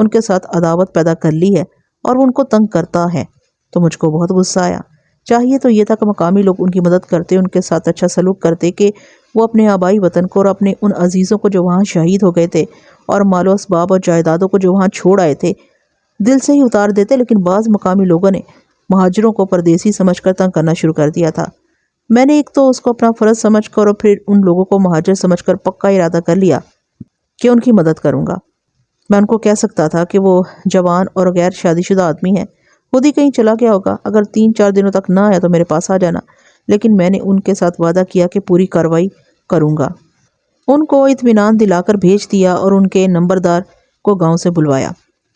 ان کے ساتھ عداوت پیدا کر لی ہے اور وہ ان کو تنگ کرتا ہے، تو مجھ کو بہت غصہ آیا۔ چاہیے تو یہ تھا کہ مقامی لوگ ان کی مدد کرتے، ان کے ساتھ اچھا سلوک کرتے، کہ وہ اپنے آبائی وطن کو اور اپنے ان عزیزوں کو جو وہاں شہید ہو گئے تھے اور مال و اسباب اور جائیدادوں کو جو وہاں چھوڑ آئے تھے دل سے ہی اتار دیتے، لیکن بعض مقامی لوگوں نے مہاجروں کو پردیسی سمجھ کر تنگ کرنا شروع کر دیا تھا۔ میں نے ایک تو اس کو اپنا فرض سمجھ کر اور پھر ان لوگوں کو مہاجر سمجھ کر پکا ارادہ کر لیا کہ ان کی مدد کروں گا۔ میں ان کو کہہ سکتا تھا کہ وہ جوان اور غیر شادی شدہ آدمی ہے، خود ہی کہیں چلا گیا ہوگا، اگر 3-4 دنوں تک نہ آیا تو میرے پاس آ جانا، لیکن میں نے ان کے ساتھ وعدہ کیا کہ پوری کارروائی کروں گا۔ ان کو اطمینان دلا کر بھیج دیا اور ان کے نمبردار کو گاؤں سے بلوایا۔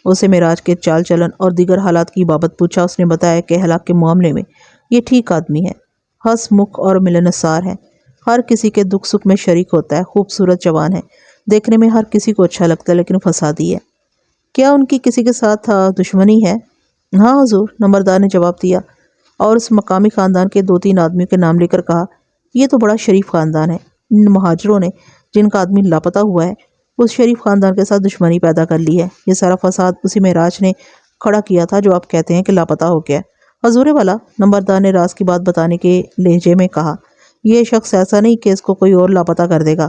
اسے معراج کے چال چلن اور دیگر حالات کی بابت پوچھا۔ اس نے بتایا کہ ہلاک کے معاملے میں یہ ٹھیک آدمی ہے، ہنس مکھ اور ملنسار ہے، ہر کسی کے دکھ سکھ میں شریک ہوتا ہے، خوبصورت جوان ہے، دیکھنے میں ہر کسی کو اچھا لگتا ہے، لیکن فسادی ہے۔ کیا ان کی کسی کے ساتھ دشمنی ہے؟ ہاں حضور، نمبردار نے جواب دیا، اور اس مقامی خاندان کے 2-3 آدمیوں کے نام لے کر کہا، یہ تو بڑا شریف خاندان ہے۔ ان مہاجروں نے جن کا آدمی لاپتہ ہوا ہے اس شریف خاندان کے ساتھ دشمنی پیدا کر لی ہے۔ یہ سارا فساد اسی معراج نے کھڑا کیا تھا جو آپ کہتے ہیں کہ لاپتہ ہو گیا۔ حضور والا، نمبردار نے راز کی بات بتانے کے لہجے میں کہا، یہ شخص ایسا نہیں کہ اس کو کوئی اور لاپتہ کر دے گا،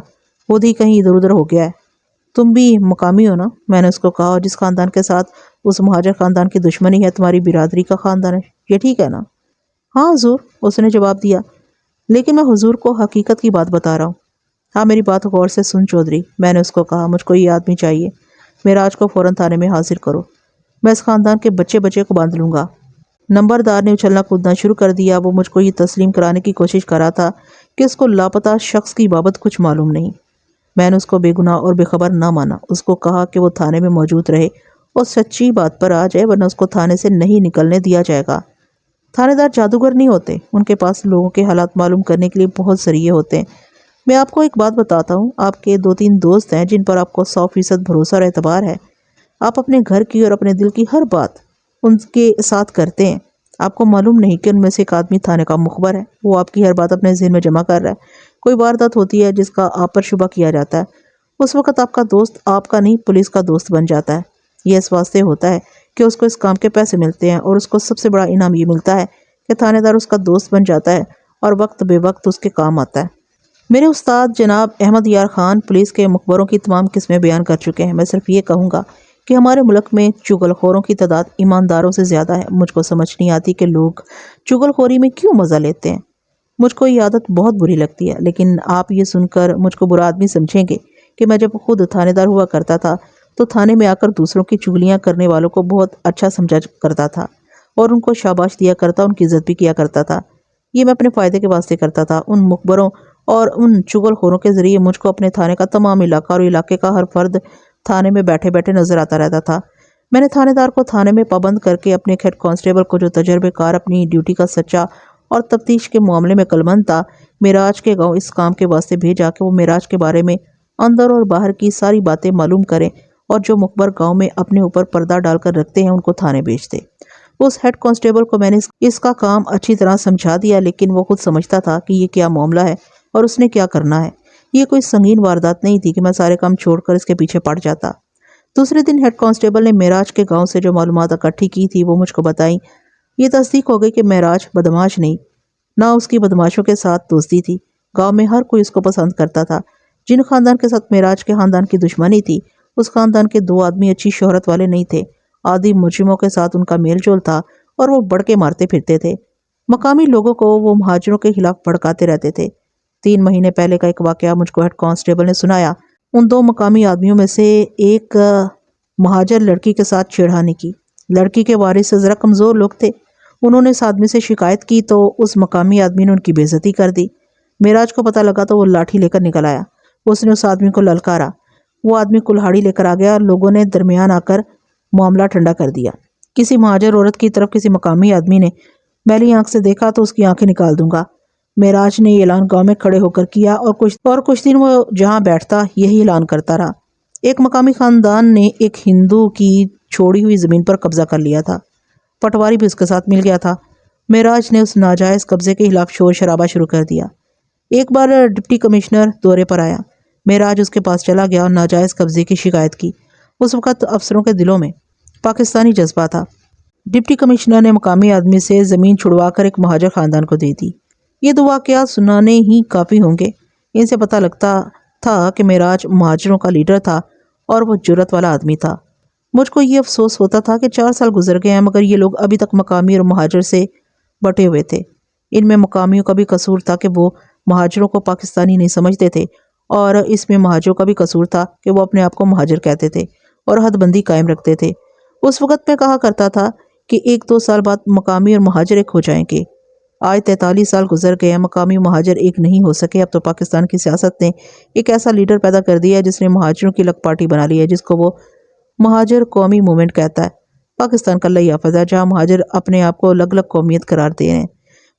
خود ہی کہیں ادھر ادھر ہو گیا ہے۔ تم بھی مقامی ہو نا؟ میں نے اس کو کہا، اور جس خاندان کے ساتھ اس مہاجر خاندان کی دشمنی ہے تمہاری برادری کا خاندان ہے، یہ ٹھیک ہے نا؟ ہاں حضور، اس نے جواب دیا، لیکن میں حضور کو حقیقت کی بات بتا رہا ہوں۔ ہاں، میری بات غور سے سن چودھری، میں نے اس کو کہا، مجھ کو یہ آدمی چاہیے، معراج کو فوراً تھانے میں حاضر کرو، میں اس خاندان کے بچے بچے کو باندھ لوں گا۔ نمبردار نے اچھلنا کودنا شروع کر دیا۔ وہ مجھ کو یہ تسلیم کرانے کی کوشش کر رہا تھا کہ اس کو لاپتہ شخص کی بابت کچھ معلوم نہیں۔ میں نے اس کو بے گناہ اور بے خبر نہ مانا، اس کو کہا کہ وہ تھانے میں موجود رہے اور سچی بات پر آ جائے، ورنہ اس کو تھانے سے نہیں نکلنے دیا جائے گا۔ تھانے دار جادوگر نہیں ہوتے، ان کے پاس لوگوں کے حالات معلوم کرنے کے لیے بہت ذریعے ہوتے ہیں۔ میں آپ کو ایک بات بتاتا ہوں، آپ کے 2-3 دوست ہیں جن پر آپ کو 100% بھروسہ اور اعتبار ہے۔ آپ اپنے گھر کی اور اپنے دل کی ہر بات ان کے ساتھ کرتے ہیں۔ آپ کو معلوم نہیں کہ ان میں سے ایک آدمی تھانے کا مخبر ہے، وہ آپ کی ہر بات اپنے ذہن میں جمع کر رہا ہے۔ کوئی واردات ہوتی ہے جس کا آپ پر شبہ کیا جاتا ہے، اس وقت آپ کا دوست آپ کا نہیں پولیس کا دوست بن جاتا ہے۔ یہ اس واسطے ہوتا ہے کہ اس کو اس کام کے پیسے ملتے ہیں، اور اس کو سب سے بڑا انعام یہ ملتا ہے کہ تھانے دار اس کا دوست بن جاتا ہے اور وقت بے وقت اس کے کام آتا ہے۔ میرے استاد جناب احمد یار خان پولیس کے مخبروں کی تمام قسمیں بیان کر چکے ہیں۔ میں صرف یہ کہوں گا کہ ہمارے ملک میں چغل خوروں کی تعداد ایمانداروں سے زیادہ ہے۔ مجھ کو سمجھ نہیں آتی کہ لوگ چغل خوری میں کیوں مزہ لیتے ہیں۔ مجھ کو یہ عادت بہت بری لگتی ہے، لیکن آپ یہ سن کر مجھ کو برا آدمی سمجھیں گے کہ میں جب خود تھانے دار ہوا کرتا تھا تو تھانے میں آ کر دوسروں کی چغلیاں کرنے والوں کو بہت اچھا سمجھا کرتا تھا اور ان کو شاباش دیا کرتا، ان کی عزت بھی کیا کرتا تھا۔ یہ میں اپنے فائدے کے واسطے کرتا تھا۔ ان مخبروں اور ان چغل خوروں کے ذریعے مجھ کو اپنے تھانے کا تمام علاقہ اور علاقے کا ہر فرد تھانے میں بیٹھے بیٹھے نظر آتا رہتا تھا۔ میں نے تھانے دار کو تھانے میں پابند کر کے اپنے ہیڈ کانسٹیبل کو، جو تجربے کار، اپنی ڈیوٹی کا سچا اور تفتیش کے معاملے میں کلمند تھا، معراج کے گاؤں اس کام کے واسطے بھیجا کہ وہ معراج کے بارے میں اندر اور باہر کی ساری باتیں معلوم کریں، اور جو مخبر گاؤں میں اپنے اوپر پردہ ڈال کر رکھتے ہیں ان کو تھانے بھیج دے۔ اس ہیڈ کانسٹیبل کو میں نے اس کا کام اچھی طرح سمجھا دیا، لیکن وہ خود سمجھتا تھا کہ یہ کیا معاملہ ہے اور اس نے کیا کرنا ہے۔ یہ کوئی سنگین واردات نہیں تھی کہ میں سارے کام چھوڑ کر اس کے پیچھے پڑ جاتا۔ دوسرے دن ہیڈ کانسٹیبل نے معراج کے گاؤں سے جو معلومات اکٹھی کی تھی وہ مجھ کو بتائیں۔ یہ تصدیق ہو گئی کہ معراج بدماش نہیں، نہ اس کی بدماشوں کے ساتھ دوستی تھی۔ گاؤں میں ہر کوئی اس کو پسند کرتا تھا۔ جن خاندان کے ساتھ معراج کے خاندان کی دشمنی تھی، اس خاندان کے 2 آدمی اچھی شہرت والے نہیں تھے۔ عادی مجرموں کے ساتھ ان کا میل جول تھا اور وہ بڑکے مارتے پھرتے تھے۔ مقامی لوگوں کو وہ مہاجروں کے خلاف بھڑکاتے رہتے تھے۔ 3 مہینے پہلے کا ایک واقعہ مجھ کو ہیڈ کانسٹیبل نے سنایا۔ ان 2 مقامی آدمیوں میں سے ایک مہاجر لڑکی کے ساتھ چھیڑخانی کی۔ لڑکی کے وارث ذرا کمزور لوگ تھے، انہوں نے اس آدمی سے شکایت کی تو اس مقامی آدمی نے ان کی بے عزتی کر دی۔ معراج کو پتہ لگا تو وہ لاٹھی لے کر نکل آیا۔ اس نے اس آدمی کو للکارا۔ وہ آدمی کلہاڑی لے کر آ گیا اور لوگوں نے درمیان آ کر معاملہ ٹھنڈا کر دیا۔ کسی مہاجر عورت کی طرف کسی مقامی آدمی نے میلی آنکھ سے دیکھا تو اس کی آنکھیں نکال دوں گا۔ معراج نے یہ اعلان گاؤں میں کھڑے ہو کر کیا اور کچھ دن وہ جہاں بیٹھتا یہی اعلان کرتا رہا۔ ایک مقامی خاندان نے ایک ہندو کی چھوڑی ہوئی زمین پر قبضہ کر لیا تھا، پٹواری بھی اس کے ساتھ مل گیا تھا۔ معراج نے اس ناجائز قبضے کے خلاف شور شرابہ شروع کر دیا۔ ایک بار ڈپٹی کمشنر دورے پر آیا، معراج اس کے پاس چلا گیا اور ناجائز قبضے کی شکایت کی۔ اس وقت افسروں کے دلوں میں پاکستانی جذبہ تھا۔ ڈپٹی کمشنر نے مقامی آدمی سے زمین چھڑوا کر ایک مہاجر خاندان کو دے دی۔ یہ دو واقعات سنانے ہی کافی ہوں گے۔ ان سے پتہ لگتا تھا کہ معراج مہاجروں کا لیڈر تھا اور وہ جرأت والا آدمی تھا۔ مجھ کو یہ افسوس ہوتا تھا کہ 4 سال گزر گئے ہیں مگر یہ لوگ ابھی تک مقامی اور مہاجر سے بٹے ہوئے تھے۔ ان میں مقامیوں کا بھی قصور تھا کہ وہ مہاجروں کو پاکستانی نہیں سمجھتے تھے، اور اس میں مہاجروں کا بھی قصور تھا کہ وہ اپنے آپ کو مہاجر کہتے تھے اور حد بندی قائم رکھتے تھے۔ اس وقت میں کہا کرتا تھا کہ 1-2 سال بعد مقامی اور مہاجر ایک ہو جائیں گے۔ آج 43 سال گزر گئے ہیں، مقامی مہاجر ایک نہیں ہو سکے۔ اب تو پاکستان کی سیاست نے ایک ایسا لیڈر پیدا کر دیا ہے جس نے مہاجروں کی الگ پارٹی بنا لی ہے، جس کو وہ مہاجر قومی موومنٹ کہتا ہے۔ پاکستان کا اللہ حافظ ہے جہاں مہاجر اپنے آپ کو الگ الگ قومیت قرار دے رہے ہیں۔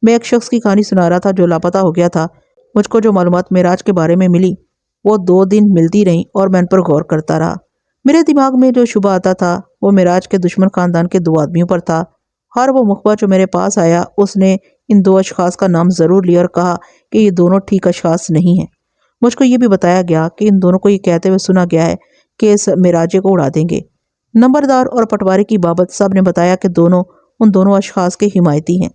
میں ایک شخص کی کہانی سنا رہا تھا جو لاپتہ ہو گیا تھا۔ مجھ کو جو معلومات معراج کے بارے میں ملی وہ 2 دن ملتی رہیں اور میں ان پر غور کرتا رہا۔ میرے دماغ میں جو شبہ آتا تھا وہ معراج کے دشمن خاندان کے 2 آدمیوں پر تھا۔ ہر وہ مخبر جو میرے پاس آیا اس نے ان 2 اشخاص کا نام ضرور لیا اور کہا کہ یہ دونوں ٹھیک اشخاص نہیں ہیں۔ مجھ کو یہ بھی بتایا گیا کہ ان دونوں کو یہ کہتے ہوئے سنا گیا ہے کہ اس معراجے کو اڑا دیں گے۔ نمبردار اور پٹواری کی بابت سب نے بتایا کہ ان دونوں اشخاص کے حمایتی ہیں۔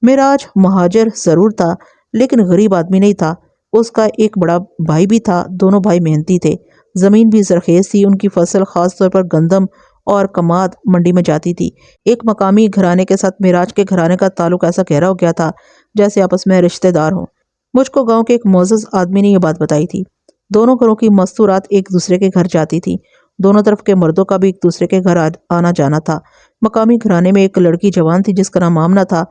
معراج مہاجر ضرور تھا لیکن غریب آدمی نہیں تھا۔ اس کا ایک بڑا بھائی بھی تھا، دونوں بھائی محنتی تھے، زمین بھی زرخیز تھی، ان کی فصل خاص طور پر گندم اور کماد منڈی میں جاتی تھی۔ ایک مقامی گھرانے کے ساتھ معراج کے گھرانے کا تعلق ایسا گہرا ہو گیا تھا جیسے آپس میں رشتہ دار ہوں۔ مجھ کو گاؤں کے ایک معزز آدمی نے یہ بات بتائی تھی۔ دونوں گھروں کی مستورات ایک دوسرے کے گھر جاتی تھی، دونوں طرف کے مردوں کا بھی ایک دوسرے کے گھر آنا جانا تھا۔ مقامی گھرانے میں ایک لڑکی جوان تھی جس کا نام آمنہ تھا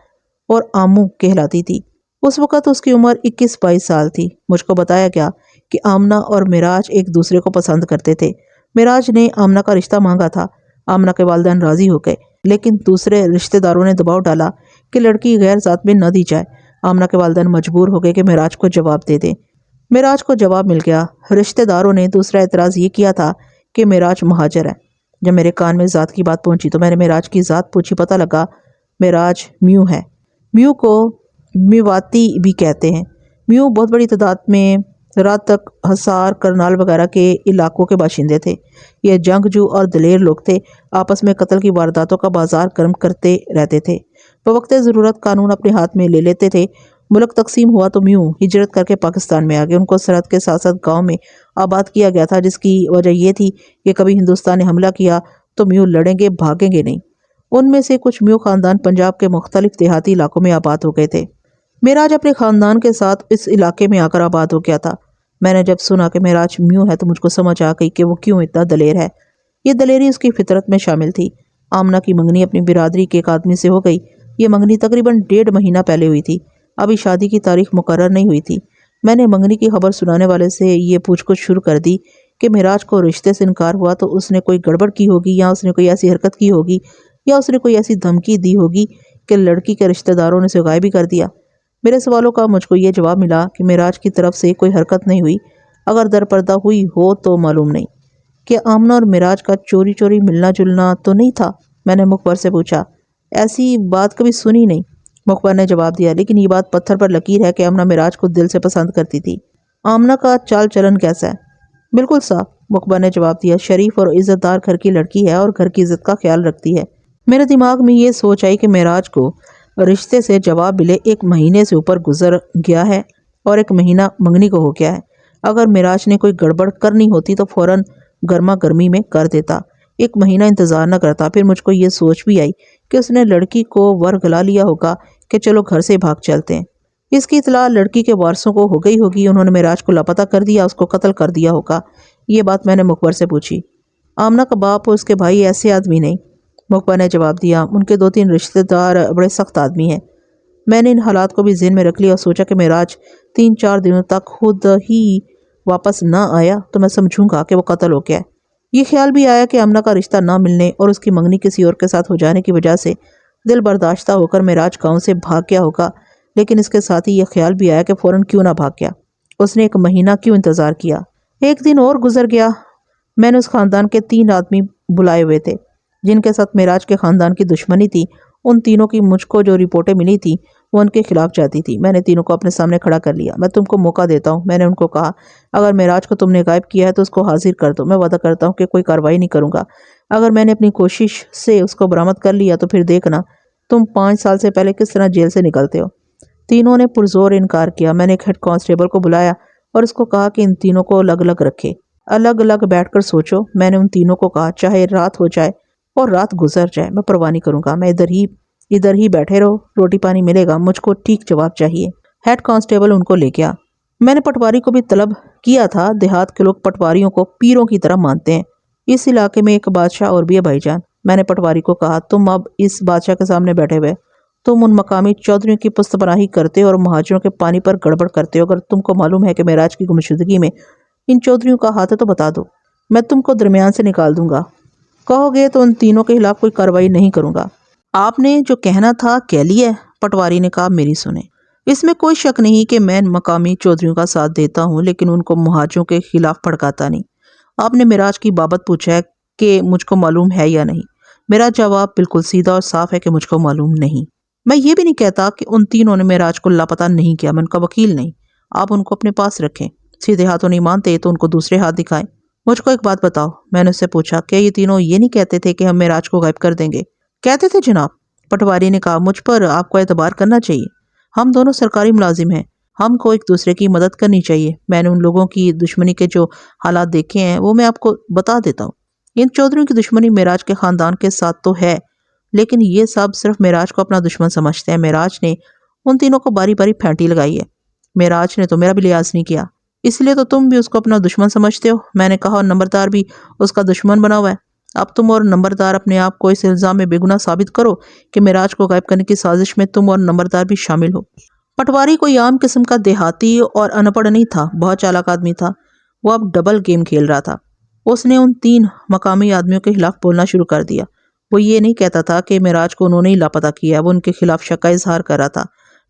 اور آمو کہلاتی تھی۔ اس وقت اس کی عمر 21-22 سال تھی۔ مجھ کو بتایا گیا کہ آمنہ اور معراج ایک دوسرے کو پسند کرتے تھے۔ معراج نے آمنہ کا رشتہ مانگا تھا۔ آمنہ کے والدین راضی ہو گئے لیکن دوسرے رشتہ داروں نے دباؤ ڈالا کہ لڑکی غیر ذات میں نہ دی جائے۔ آمنہ کے والدین مجبور ہو گئے کہ معراج کو جواب دے دیں۔ معراج کو جواب مل گیا۔ رشتہ داروں نے دوسرا اعتراض یہ کیا تھا کہ معراج مہاجر ہے۔ جب میرے کان میں ذات کی بات پہنچی تو میں نے معراج کی ذات پوچھی، پتہ لگا معراج میو ہے۔ میو کو میواتی بھی کہتے ہیں۔ میو بہت بڑی تعداد میں رات تک حصار، کرنال وغیرہ کے علاقوں کے باشندے تھے۔ یہ جنگجو اور دلیر لوگ تھے، آپس میں قتل کی وارداتوں کا بازار گرم کرتے رہتے تھے، بوقت ضرورت قانون اپنے ہاتھ میں لے لیتے تھے۔ ملک تقسیم ہوا تو میو ہجرت کر کے پاکستان میں آگئے۔ ان کو سرحد کے ساتھ ساتھ گاؤں میں آباد کیا گیا تھا، جس کی وجہ یہ تھی کہ کبھی ہندوستان نے حملہ کیا تو میو لڑیں گے، بھاگیں گے نہیں۔ ان میں سے کچھ میو خاندان پنجاب کے مختلف دیہاتی علاقوں میں آباد ہو گئے تھے۔ معراج اپنے خاندان کے ساتھ اس علاقے میں آ کر آباد ہو گیا تھا۔ میں نے جب سنا کہ معراج میو ہے تو مجھ کو سمجھ آ گئی کہ وہ کیوں اتنا دلیر ہے۔ یہ دلیری اس کی فطرت میں شامل تھی۔ آمنہ کی منگنی اپنی برادری کے ایک آدمی سے ہو گئی۔ یہ منگنی تقریباً 1.5 مہینہ پہلے ہوئی تھی۔ ابھی شادی کی تاریخ مقرر نہیں ہوئی تھی۔ میں نے منگنی کی خبر سنانے والے سے یہ پوچھ گچھ شروع کر دی کہ معراج کو رشتے سے انکار ہوا تو اس نے کوئی گڑبڑ کی ہوگی، یا اس نے کوئی ایسی حرکت کی ہوگی، یا اس نے کوئی ایسی دھمکی دی ہوگی کہ لڑکی کے رشتہ داروں نے اسے غائب ہی کر دیا۔ میرے سوالوں کا مجھ کو یہ جواب ملا کہ معراج کی طرف سے کوئی حرکت نہیں ہوئی، اگر در پردہ ہوئی ہو تو معلوم نہیں۔ کہ آمنہ اور معراج کا چوری چوری ملنا جلنا تو نہیں تھا؟ میں نے مخبر سے پوچھا۔ ایسی بات کبھی سنی نہیں، مخبر نے جواب دیا، لیکن یہ بات پتھر پر لکیر ہے کہ آمنہ معراج کو دل سے پسند کرتی تھی۔ آمنہ کا چال چلن کیسا ہے؟ بالکل صاف، مخبر نے جواب دیا، شریف اور عزت دار گھر کی لڑکی ہے اور گھر کی عزت کا خیال رکھتی ہے۔ میرے دماغ میں یہ سوچ آئی کہ معراج کو رشتے سے جواب ملے 1 مہینے سے اوپر گزر گیا ہے اور 1 مہینہ منگنی کو ہو گیا ہے۔ اگر معراج نے کوئی گڑبڑ کرنی ہوتی تو فوراً گرما گرمی میں کر دیتا، 1 مہینہ انتظار نہ کرتا۔ پھر مجھ کو یہ سوچ بھی آئی کہ اس نے لڑکی کو ور گلا لیا ہوگا کہ چلو گھر سے بھاگ چلتے ہیں۔ اس کی اطلاع لڑکی کے وارثوں کو ہو گئی ہوگی، انہوں نے معراج کو لاپتہ کر دیا، اس کو قتل کر دیا ہوگا۔ یہ بات میں نے مخبر سے پوچھی۔ آمنہ کا باپ اور اس کے بھائی ایسے آدمی نہیں، مخبر نے جواب دیا، ان کے 2-3 رشتہ دار بڑے سخت آدمی ہیں۔ میں نے ان حالات کو بھی ذہن میں رکھ لیا اور سوچا کہ معراج 3-4 دنوں تک خود ہی واپس نہ آیا تو میں سمجھوں گا کہ وہ قتل ہو گیا ہے۔ یہ خیال بھی آیا کہ آمنہ کا رشتہ نہ ملنے اور اس کی منگنی کسی اور کے ساتھ ہو جانے کی وجہ سے دل برداشتہ ہو کر معراج گاؤں سے بھاگ گیا ہوگا، لیکن اس کے ساتھ ہی یہ خیال بھی آیا کہ فوراً کیوں نہ بھاگ گیا، اس نے 1 مہینہ کیوں انتظار کیا۔ 1 دن اور گزر گیا۔ میں نے اس خاندان کے 3 آدمی بلائے ہوئے تھے جن کے ساتھ معراج کے خاندان کی دشمنی تھی۔ ان تینوں کی مجھ کو جو رپورٹیں ملی تھی وہ ان کے خلاف جاتی تھی۔ میں نے تینوں کو اپنے سامنے کھڑا کر لیا۔ میں تم کو موقع دیتا ہوں، میں نے ان کو کہا، اگر معراج کو تم نے غائب کیا ہے تو اس کو حاضر کر دو۔ میں وعدہ کرتا ہوں کہ کوئی کارروائی نہیں کروں گا۔ اگر میں نے اپنی کوشش سے اس کو برآمد کر لیا تو پھر دیکھنا تم 5 سال سے پہلے کس طرح جیل سے نکلتے ہو۔ تینوں نے پرزور انکار کیا۔ میں نے ایک ہیڈ کانسٹیبل کو بلایا اور اس کو کہا کہ ان تینوں کو الگ الگ رکھے، الگ الگ بیٹھ کر سوچو۔ میں نے ان تینوں کو کہا، چاہے رات ہو جائے اور رات گزر جائے، میں پرواہ نہیں کروں گا، میں ادھر ہی بیٹھے رہو، روٹی پانی ملے گا، مجھ کو ٹھیک جواب چاہیے۔ ہیڈ کانسٹیبل ان کو لے گیا۔ میں نے پٹواری کو بھی طلب کیا تھا۔ دیہات کے لوگ پٹواریوں کو پیروں کی طرح مانتے ہیں۔ اس علاقے میں ایک بادشاہ اور بھی ہے بھائی جان۔ میں نے پٹواری کو کہا، تم اب اس بادشاہ کے سامنے بیٹھے ہوئے، تم ان مقامی چودھریوں کی پست پناہی کرتے ہو اور مہاجروں کے پانی پر گڑبڑ کرتے ہو۔ اگر تم کو معلوم ہے کہ معراج کی گمشدگی میں ان چودھریوں کا ہاتھ ہے تو بتا دو، میں تم کو درمیان سے نکال دوں گا۔ کہو گے تو ان تینوں کے خلاف کوئی کارروائی نہیں کروں گا۔ آپ نے جو کہنا تھا کہہ لیا ہے، پٹواری نے کہا۔ میری سنیں، اس میں کوئی شک نہیں کہ میں مقامی چودھریوں کا ساتھ دیتا ہوں، لیکن ان کو مہاجروں کے خلاف بھڑکاتا نہیں۔ آپ نے معراج کی بابت پوچھا ہے کہ مجھ کو معلوم ہے یا نہیں۔ میرا جواب بالکل سیدھا اور صاف ہے کہ مجھ کو معلوم نہیں۔ میں یہ بھی نہیں کہتا کہ ان تینوں نے معراج کو لاپتہ نہیں کیا، میں ان کا وکیل نہیں۔ آپ ان کو اپنے پاس رکھیں، سیدھے ہاتھوں نہیں مانتے تو ان کو دوسرے ہاتھ دکھائیں۔ مجھ کو ایک بات بتاؤ، میں نے اس سے پوچھا، کیا یہ تینوں یہ نہیں کہتے تھے کہ ہم معراج کو غائب کر دیں گے؟ کہتے تھے جناب، پٹواری نے کہا۔ مجھ پر آپ کو اعتبار کرنا چاہیے، ہم دونوں سرکاری ملازم ہیں، ہم کو ایک دوسرے کی مدد کرنی چاہیے۔ میں نے ان لوگوں کی دشمنی کے جو حالات دیکھے ہیں وہ میں آپ کو بتا دیتا ہوں۔ ان چودھریوں کی دشمنی معراج کے خاندان کے ساتھ تو ہے، لیکن یہ سب صرف معراج کو اپنا دشمن سمجھتے ہیں۔ معراج نے ان تینوں کو باری باری پھینٹی لگائی ہے۔ معراج نے تو میرا بھی لحاظ نہیں کیا، اس لیے تو تم بھی اس کو اپنا دشمن سمجھتے ہو۔ میں نے کہا، اور نمبردار بھی اس کا دشمن بنا ہوا ہے۔ اب تم اور نمبردار اپنے آپ کو اس الزام میں بے گناہ ثابت کرو کہ معراج کو غائب کرنے کی سازش میں تم اور نمبردار بھی شامل ہو۔ پٹواری کوئی عام قسم کا دیہاتی اور ان پڑھ نہیں تھا، بہت چالاک آدمی تھا۔ وہ اب ڈبل گیم کھیل رہا تھا۔ اس نے ان 3 مقامی آدمیوں کے خلاف بولنا شروع کر دیا۔ وہ یہ نہیں کہتا تھا کہ معراج کو انہوں نے ہی لاپتہ کیا، وہ ان کے خلاف شک کا اظہار کر رہا تھا۔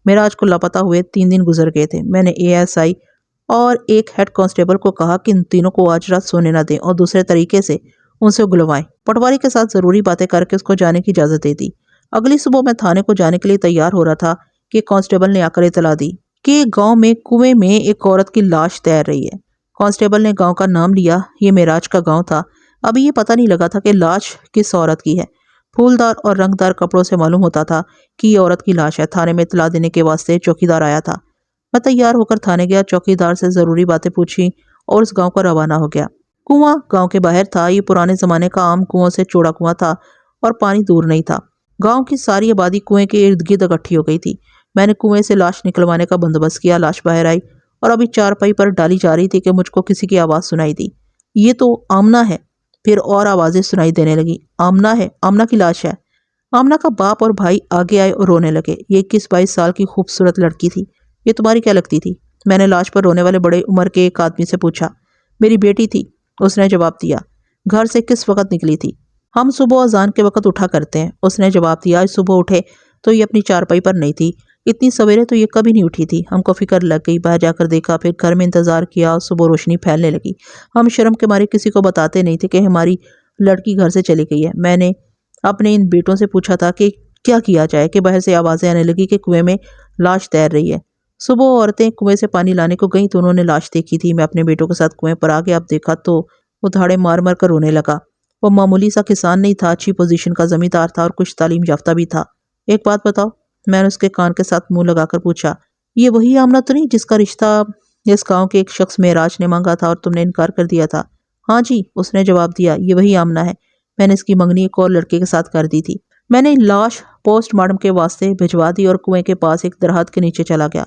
معراج کو لاپتہ ہوئے 3 دن گزر گئے تھے۔ میں نے ASI اور ایک ہیڈ کانسٹیبل کو کہا کہ ان تینوں کو آج رات سونے نہ دیں اور دوسرے طریقے سے ان سے اگلوائیں۔ پٹواری کے ساتھ ضروری باتیں کر کے اس کو جانے کی اجازت دے دی۔ اگلی صبح میں تھانے کو جانے کے لیے تیار ہو رہا تھا کہ کانسٹیبل نے آ کر اطلاع دی کہ گاؤں میں کنویں میں ایک عورت کی لاش تیر رہی ہے۔ کانسٹیبل نے گاؤں کا نام لیا، یہ معراج کا گاؤں تھا۔ ابھی یہ پتہ نہیں لگا تھا کہ لاش کس عورت کی ہے۔ پھولدار اور رنگدار کپڑوں سے معلوم ہوتا تھا کہ یہ عورت کی لاش ہے۔ تھانے میں اطلاع دینے کے واسطے چوکیدار آیا تھا۔ میں تیار ہو کر تھانے گیا، چوکیدار سے ضروری باتیں پوچھی اور اس گاؤں کا روانہ ہو گیا۔ کنواں گاؤں کے باہر تھا۔ یہ پرانے زمانے کا عام کنووں سے چوڑا کنواں تھا اور پانی دور نہیں تھا۔ گاؤں کی ساری آبادی کنویں کے ارد گرد اکٹھی ہو گئی تھی۔ میں نے کنویں سے لاش نکلوانے کا بندوبست کیا۔ لاش باہر آئی اور ابھی چارپائی پر ڈالی جا رہی تھی کہ مجھ کو کسی کی آواز سنائی دی، یہ تو آمنہ ہے۔ پھر اور آوازیں سنائی دینے لگی، آمنہ ہے، آمنہ کی لاش ہے۔ آمنہ کا باپ اور بھائی آگے آئے اور رونے لگے۔ یہ 21-22 سال کی خوبصورت لڑکی تھی، یہ تمہاری کیا لگتی تھی؟ میں نے لاش پر رونے والے بڑے عمر کے ایک آدمی سے پوچھا۔ میری بیٹی تھی، اس نے جواب دیا۔ گھر سے کس وقت نکلی تھی؟ ہم صبح اذان کے وقت اٹھا کرتے ہیں، اس نے جواب دیا۔ آج صبح اٹھے تو یہ اپنی چارپائی پر نہیں تھی، اتنی سویرے تو یہ کبھی نہیں اٹھی تھی۔ ہم کو فکر لگ گئی، باہر جا کر دیکھا، پھر گھر میں انتظار کیا، صبح روشنی پھیلنے لگی۔ ہم شرم کے مارے کسی کو بتاتے نہیں تھے کہ ہماری لڑکی گھر سے چلی گئی ہے۔ میں نے اپنے ان بیٹوں سے پوچھا تھا کہ کیا کیا جائے کہ باہر سے آوازیں آنے لگی کہ کنویں میں لاش تیر رہی ہے۔ صبح عورتیں کنویں سے پانی لانے کو گئیں تو انہوں نے لاش دیکھی تھی۔ میں اپنے بیٹوں کے ساتھ کنویں پر آ گیا۔ اب دیکھا تو وہ دھاڑے مار مار کر رونے لگا۔ وہ معمولی سا کسان نہیں تھا، اچھی پوزیشن کا زمیندار تھا اور کچھ تعلیم یافتہ بھی تھا۔ ایک بات بتاؤ، میں نے اس کے کان کے ساتھ منہ لگا کر پوچھا، یہ وہی آمنہ تو نہیں جس کا رشتہ اس گاؤں کے ایک شخص معراج نے مانگا تھا اور تم نے انکار کر دیا تھا؟ ہاں جی، اس نے جواب دیا، یہ وہی آمنہ ہے۔ میں نے اس کی منگنی ایک اور لڑکے کے ساتھ کر دی تھی۔ میں نے لاش پوسٹ مارٹم کے واسطے بھجوا دی اور کنویں کے پاس ایک درخت کے نیچے چلا گیا۔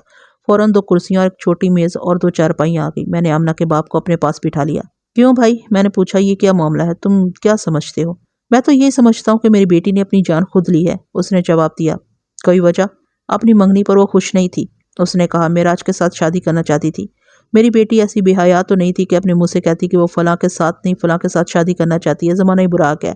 فوراً 2 کرسیاں اور ایک چھوٹی میز اور 2 چارپائیاں آ گئی۔ میں نے آمنہ کے باپ کو اپنے پاس بٹھا لیا۔ کیوں بھائی؟ میں نے پوچھا، یہ کیا معاملہ ہے؟ تم کیا سمجھتے ہو؟ میں تو یہی سمجھتا ہوں کہ میری بیٹی نے اپنی جان خود لی ہے، اس نے جواب دیا۔ کوئی وجہ؟ اپنی منگنی پر وہ خوش نہیں تھی، اس نے کہا۔ معراج کے ساتھ شادی کرنا چاہتی تھی۔ میری بیٹی ایسی بے حیا تو نہیں تھی کہ اپنے منہ سے کہتی کہ وہ فلاں کے ساتھ نہیں فلاں کے ساتھ شادی کرنا چاہتی ہے۔ زمانہ ہی برا آ گیا ہے۔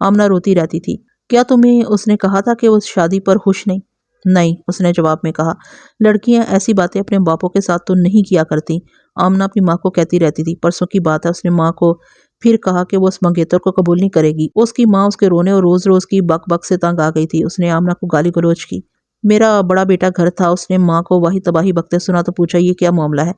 آمنہ روتی رہتی تھی۔ کیا تمہیں اس نے کہا تھا کہ وہ اس شادی پر خوش نہیں؟ نہیں، اس نے جواب میں کہا۔ لڑکیاں ایسی باتیں اپنے باپوں کے ساتھ تو نہیں کیا کرتی، آمنہ اپنی ماں کو کہتی رہتی تھی۔ پرسوں کی بات ہے، اس نے ماں کو پھر کہا کہ وہ اس منگیتر کو قبول نہیں کرے گی۔ اس کی ماں اس کے رونے اور روز روز کی بک بک سے تنگ آ گئی تھی۔ اس نے آمنہ کو گالی گلوچ کی۔ میرا بڑا بیٹا گھر تھا، اس نے ماں کو وہی تباہی بکتے سنا تو پوچھا یہ کیا معاملہ ہے۔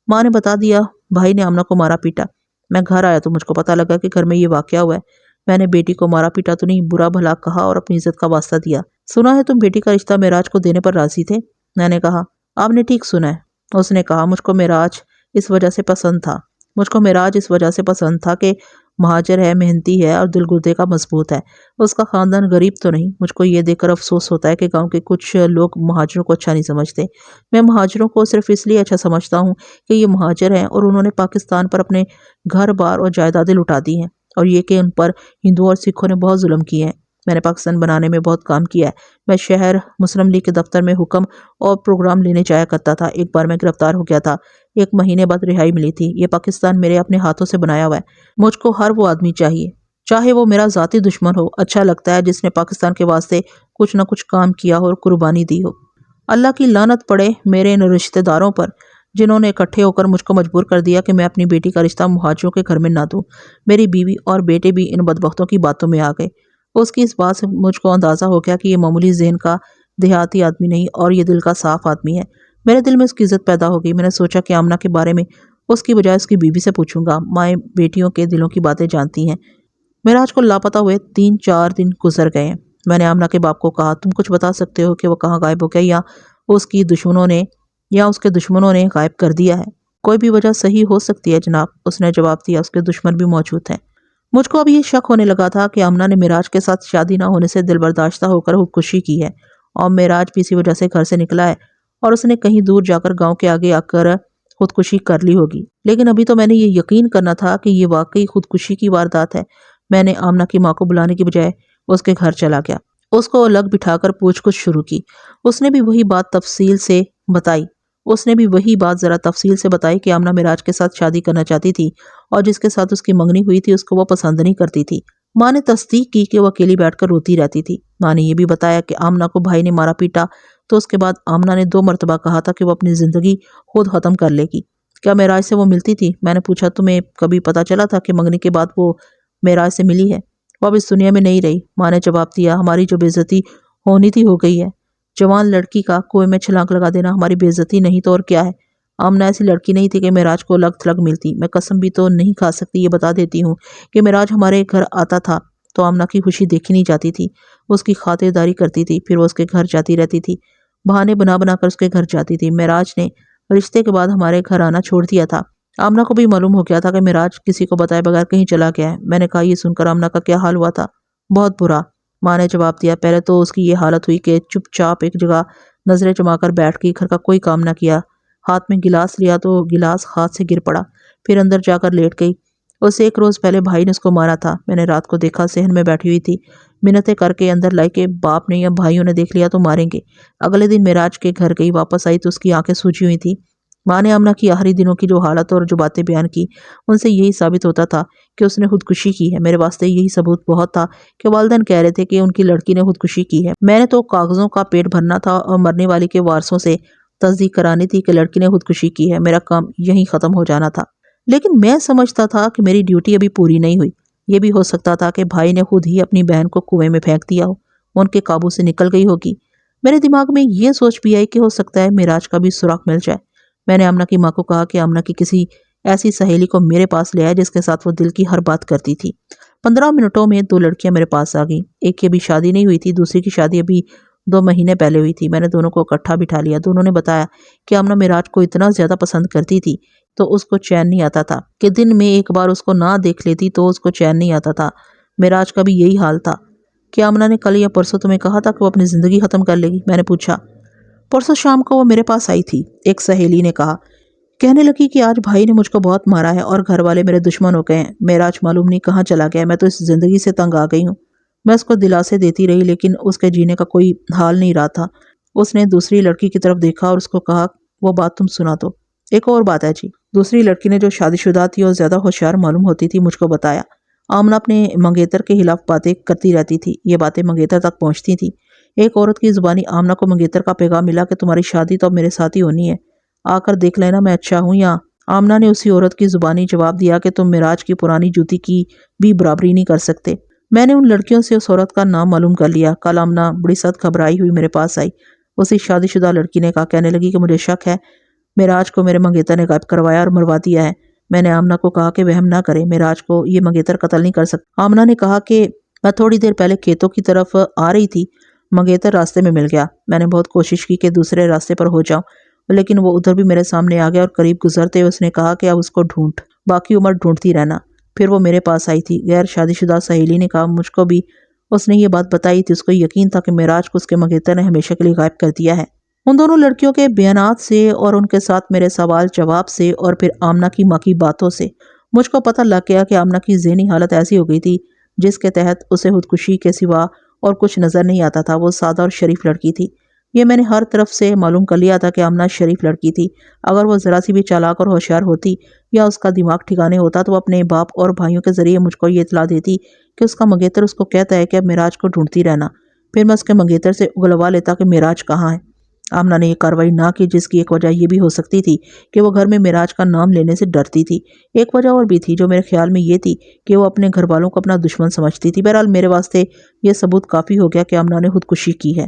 ماں نے بتا دیا بھائی نے آمنہ کو مارا پیٹا۔ میں گھر آیا تو مجھ کو پتا لگا کہ گھر میں یہ واقعہ ہوا ہے۔ میں نے بیٹی کو مارا پیٹا تو نہیں، برا بھلا کہا اور اپنی عزت کا واسطہ دیا۔ سنا ہے تم بیٹی کا رشتہ معراج کو دینے پر راضی تھے؟ میں نے کہا آپ نے ٹھیک سنا ہے۔ اس نے کہا مجھ کو معراج اس وجہ سے پسند تھا کہ مہاجر ہے، محنتی ہے اور دل گردے کا مضبوط ہے۔ اس کا خاندان غریب تو نہیں۔ مجھ کو یہ دیکھ کر افسوس ہوتا ہے کہ گاؤں کے کچھ لوگ مہاجروں کو اچھا نہیں سمجھتے۔ میں مہاجروں کو صرف اس لیے اچھا سمجھتا ہوں کہ یہ مہاجر ہیں اور انہوں نے پاکستان پر اپنے گھر بار اور جائیدادیں لٹا دی ہیں، اور یہ کہ ان پر ہندوؤں اور سکھوں نے بہت ظلم کیے ہیں۔ میں نے پاکستان بنانے میں بہت کام کیا ہے۔ میں شہر مسلم لیگ کے دفتر میں حکم اور پروگرام لینے جایا کرتا تھا۔ ایک بار میں گرفتار ہو گیا تھا، 1 مہینے بعد رہائی ملی تھی۔ یہ پاکستان میرے اپنے ہاتھوں سے بنایا ہوا ہے۔ مجھ کو ہر وہ آدمی چاہیے، چاہے وہ میرا ذاتی دشمن ہو، اچھا لگتا ہے جس نے پاکستان کے واسطے کچھ نہ کچھ کام کیا ہو اور قربانی دی ہو۔ اللہ کی لعنت پڑے میرے ان رشتہ داروں پر جنہوں نے اکٹھے ہو کر مجھ کو مجبور کر دیا کہ میں اپنی بیٹی کا رشتہ مہاجروں کے گھر میں نہ دوں۔ میری بیوی اور بیٹے بھی ان بدبختوں کی باتوں میں آ گئے۔ اس کی اس بات سے مجھ کو اندازہ ہو گیا کہ یہ معمولی ذہن کا دیہاتی آدمی نہیں اور یہ دل کا صاف آدمی ہے۔ میرے دل میں اس کی عزت پیدا ہو گئی۔ میں نے سوچا کہ آمنہ کے بارے میں اس کی بجائے اس کی بیوی سے پوچھوں گا۔ مائیں بیٹیوں کے دلوں کی باتیں جانتی ہیں۔ معراج کو لاپتہ ہوئے 3-4 دن گزر گئے ہیں۔ میں نے آمنہ کے باپ کو کہا تم کچھ بتا سکتے ہو کہ وہ کہاں غائب ہو گیا یا اس کے دشمنوں نے غائب کر دیا ہے؟ کوئی بھی وجہ صحیح ہو سکتی ہے جناب، اس نے جواب دیا، اس کے دشمن بھی موجود ہیں۔ مجھ کو اب یہ شک ہونے لگا تھا کہ آمنہ نے معراج کے ساتھ شادی نہ ہونے سے دل برداشتہ ہو کر خودکشی کی ہے، اور معراج بھی اسی وجہ سے گھر سے نکلا ہے اور اس نے کہیں دور جا کر گاؤں کے آگے آ کر خودکشی کر لی ہوگی۔ لیکن ابھی تو میں نے یہ یقین کرنا تھا کہ یہ واقعی خودکشی کی واردات ہے۔ میں نے آمنہ کی ماں کو بلانے کی بجائے اس کے گھر چلا گیا، اس کو الگ بٹھا کر پوچھ گچھ شروع کی۔ اس نے بھی وہی بات ذرا تفصیل سے بتائی کہ آمنہ معراج کے ساتھ شادی کرنا چاہتی تھی اور جس کے ساتھ اس کی منگنی ہوئی تھی اس کو وہ پسند نہیں کرتی تھی۔ ماں نے تصدیق کی کہ وہ اکیلی بیٹھ کر روتی رہتی تھی۔ ماں نے یہ بھی بتایا کہ آمنہ کو بھائی نے مارا پیٹا تو اس کے بعد آمنہ نے 2 مرتبہ کہا تھا کہ وہ اپنی زندگی خود ختم کر لے گی۔ کیا معراج سے وہ ملتی تھی؟ میں نے پوچھا تمہیں کبھی پتا چلا تھا کہ منگنی کے بعد وہ معراج سے ملی ہے؟ وہ اب اس دنیا میں نہیں رہی۔ ماں نے جواب دیا ہماری جو بے عزتی ہونی تھی ہو گئی ہے۔ جوان لڑکی کا کنویں میں چھلانگ لگا دینا ہماری بے عزتی نہیں تو اور کیا ہے؟ آمنہ ایسی لڑکی نہیں تھی کہ معراج کو لگ تھلگ ملتی۔ میں قسم بھی تو نہیں کھا سکتی، یہ بتا دیتی ہوں کہ معراج ہمارے گھر آتا تھا تو آمنہ کی خوشی دیکھی نہیں جاتی تھی، اس کی خاطرداری کرتی تھی، پھر وہ اس کے گھر جاتی رہتی تھی، بہانے بنا بنا کر اس کے گھر جاتی تھی۔ معراج نے رشتے کے بعد ہمارے گھر آنا چھوڑ دیا تھا۔ آمنہ کو بھی معلوم ہو گیا تھا کہ معراج کسی کو بتائے بغیر کہیں چلا گیا ہے۔ میں نے کہا یہ سن کر آمنہ کا کیا حال ہوا تھا؟ بہت برا، ماں نے جواب دیا۔ پہلے تو اس کی یہ حالت ہوئی کہ چپ چاپ ایک جگہ نظریں جما کر بیٹھ گئی، گھر کا کوئی کام نہ کیا، ہاتھ میں گلاس لیا تو گلاس ہاتھ سے گر پڑا، پھر اندر جا کر لیٹ گئی۔ اس سے 1 روز پہلے بھائی نے اس کو مارا تھا۔ میں نے رات کو دیکھا، صحن میں بیٹھی ہوئی تھی، منتیں کر کے اندر لائی کہ باپ نے یا بھائیوں نے دیکھ لیا تو ماریں گے۔ اگلے دن معراج کے گھر گئی، واپس آئی تو اس کی آنکھیں سوجی ہوئی تھی۔ ماں نے آمنہ کی آخری دنوں کی جو حالت اور جو باتیں بیان کی ان سے یہی ثابت ہوتا تھا کہ اس نے خودکشی کی ہے۔ میرے واسطے یہی ثبوت بہت تھا کہ والدین کہہ رہے تھے کہ ان کی لڑکی نے خودکشی کی ہے۔ میں نے تو کاغذوں کا پیٹ بھرنا تھا اور مرنے والی کے وارثوں سے تصدیق کرانی تھی کہ لڑکی نے خودکشی کی ہے۔ میرا کام یہیں ختم ہو جانا تھا، لیکن میں سمجھتا تھا کہ میری ڈیوٹی ابھی پوری نہیں ہوئی۔ یہ بھی ہو سکتا تھا کہ بھائی نے خود ہی اپنی بہن کو کنویں میں پھینک دیا ہو، ان کے قابو سے نکل گئی ہوگی۔ میرے دماغ میں یہ سوچ بھی آئی کہ ہو سکتا ہے معراج کا بھی سراغ مل جائے۔ میں نے آمنہ کی ماں کو کہا کہ آمنہ کی کسی ایسی سہیلی کو میرے پاس لے آئے جس کے ساتھ وہ دل کی ہر بات کرتی تھی۔ 15 منٹوں میں 2 لڑکیاں میرے پاس آ گئیں۔ ایک کی ابھی شادی نہیں ہوئی تھی، دوسری کی شادی ابھی 2 مہینے پہلے ہوئی تھی۔ میں نے دونوں کو اکٹھا بٹھا لیا۔ دونوں نے بتایا کہ آمنہ معراج کو اتنا زیادہ پسند کرتی تھی تو اس کو چین نہیں آتا تھا کہ دن میں ایک بار اس کو نہ دیکھ لیتی تو اس کو چین نہیں آتا تھا۔ معراج کا بھی یہی حال تھا۔ کہ آمنہ نے کل یا پرسوں تمہیں کہا تھا کہ وہ اپنی زندگی ختم کر لے گی؟ میں نے پوچھا۔ پرسوں شام کو وہ میرے پاس آئی تھی، ایک سہیلی نے کہا، کہنے لگی کہ آج بھائی نے مجھ کو بہت مارا ہے اور گھر والے میرے دشمن ہو گئے ہیں۔ معراج معلوم نہیں کہاں چلا گیا ہے، میں تو اس زندگی سے تنگ آ گئی ہوں۔ میں اس کو دلاسے دیتی رہی لیکن اس کے جینے کا کوئی حال نہیں رہا تھا۔ اس نے دوسری لڑکی کی طرف دیکھا اور اس کو کہا وہ بات تم سنا دو۔ ایک اور بات ہے جی، دوسری لڑکی نے جو شادی شدہ تھی اور زیادہ ہوشیار معلوم ہوتی تھی مجھ کو بتایا، آمنہ اپنے منگیتر کے خلاف باتیں کرتی رہتی تھی، یہ باتیں منگیتر تک پہنچتی تھی۔ ایک عورت کی زبانی آمنہ کو منگیتر کا پیغام ملا کہ تمہاری شادی تو اب میرے ساتھ ہی ہونی ہے، آ کر دیکھ لینا میں اچھا ہوں یا۔ آمنہ نے اسی عورت کی زبانی جواب دیا کہ تم معراج کی پرانی جوتی کی بھی برابری نہیں کر سکتے۔ میں نے ان لڑکیوں سے اس عورت کا نام معلوم کر لیا۔ کل آمنہ بڑی سخت گھبرائی ہوئی میرے پاس آئی۔ اسی شادی شدہ لڑکی نے کہا۔ کہنے لگی کہ مجھے شک ہے معراج کو میرے منگیتر نے غائب کروایا اور مروا دیا ہے۔ میں نے آمنہ کو کہا کہ وہم نہ کرے، معراج کو یہ منگیتر قتل نہیں کر سکتا۔ آمنہ نے کہا کہ میں تھوڑی دیر پہلے کھیتوں کی طرف آ رہی تھی، منگیتر راستے میں مل گیا۔ میں نے بہت کوشش کی کہ دوسرے راستے پر ہو جاؤں، لیکن وہ ادھر بھی میرے سامنے آ گیا اور قریب گزرتے ہوئے اس نے کہا کہ اب اس کو ڈھونڈ، باقی عمر ڈھونڈتی رہنا۔ پھر وہ میرے پاس آئی تھی۔ غیر شادی شدہ سہیلی نے کہا مجھ کو بھی اس نے یہ بات بتائی تھی۔ اس کو یقین تھا کہ معراج کو اس کے منگیتر نے ہمیشہ کے لیے غائب کر دیا ہے۔ ان دونوں لڑکیوں کے بیانات سے اور ان کے ساتھ میرے سوال جواب سے اور پھر آمنہ کی ماں کی باتوں سے مجھ کو پتہ لگ گیا کہ آمنہ کی ذہنی حالت ایسی ہو گئی تھی جس کے تحت اسے خودکشی کے سوا اور کچھ نظر نہیں آتا تھا۔ وہ سادہ اور شریف لڑکی تھی، یہ میں نے ہر طرف سے معلوم کر لیا تھا کہ آمنہ شریف لڑکی تھی۔ اگر وہ ذرا سی بھی چالاک اور ہوشیار ہوتی یا اس کا دماغ ٹھکانے ہوتا تو وہ اپنے باپ اور بھائیوں کے ذریعے مجھ کو یہ اطلاع دیتی کہ اس کا منگیتر اس کو کہتا ہے کہ اب معراج کو ڈھونڈتی رہنا۔ پھر میں اس کے منگیتر سے اگلوا لیتا کہ معراج کہاں ہے۔ آمنہ نے یہ کارروائی نہ کی، جس کی ایک وجہ یہ بھی ہو سکتی تھی کہ وہ گھر میں معراج کا نام لینے سے ڈرتی تھی۔ ایک وجہ اور بھی تھی جو میرے خیال میں یہ تھی کہ وہ اپنے گھر والوں کو اپنا دشمن سمجھتی تھی۔ بہرحال میرے واسطے یہ ثبوت کافی ہو گیا کہ آمنہ نے خودکشی کی ہے۔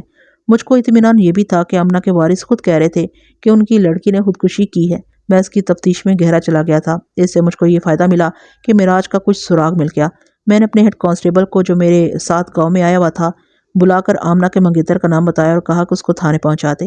مجھ کو اطمینان یہ بھی تھا کہ آمنہ کے وارث خود کہہ رہے تھے کہ ان کی لڑکی نے خودکشی کی ہے۔ میں اس کی تفتیش میں گہرا چلا گیا تھا۔ اس سے مجھ کو یہ فائدہ ملا کہ معراج کا کچھ سراغ مل گیا۔ میں نے اپنے ہیڈ کانسٹیبل کو جو میرے ساتھ گاؤں میں آیا ہوا تھا بلا کر آمنہ کے منگیتر کا نام بتایا اور کہا کہ اس کو تھانے پہنچا دے۔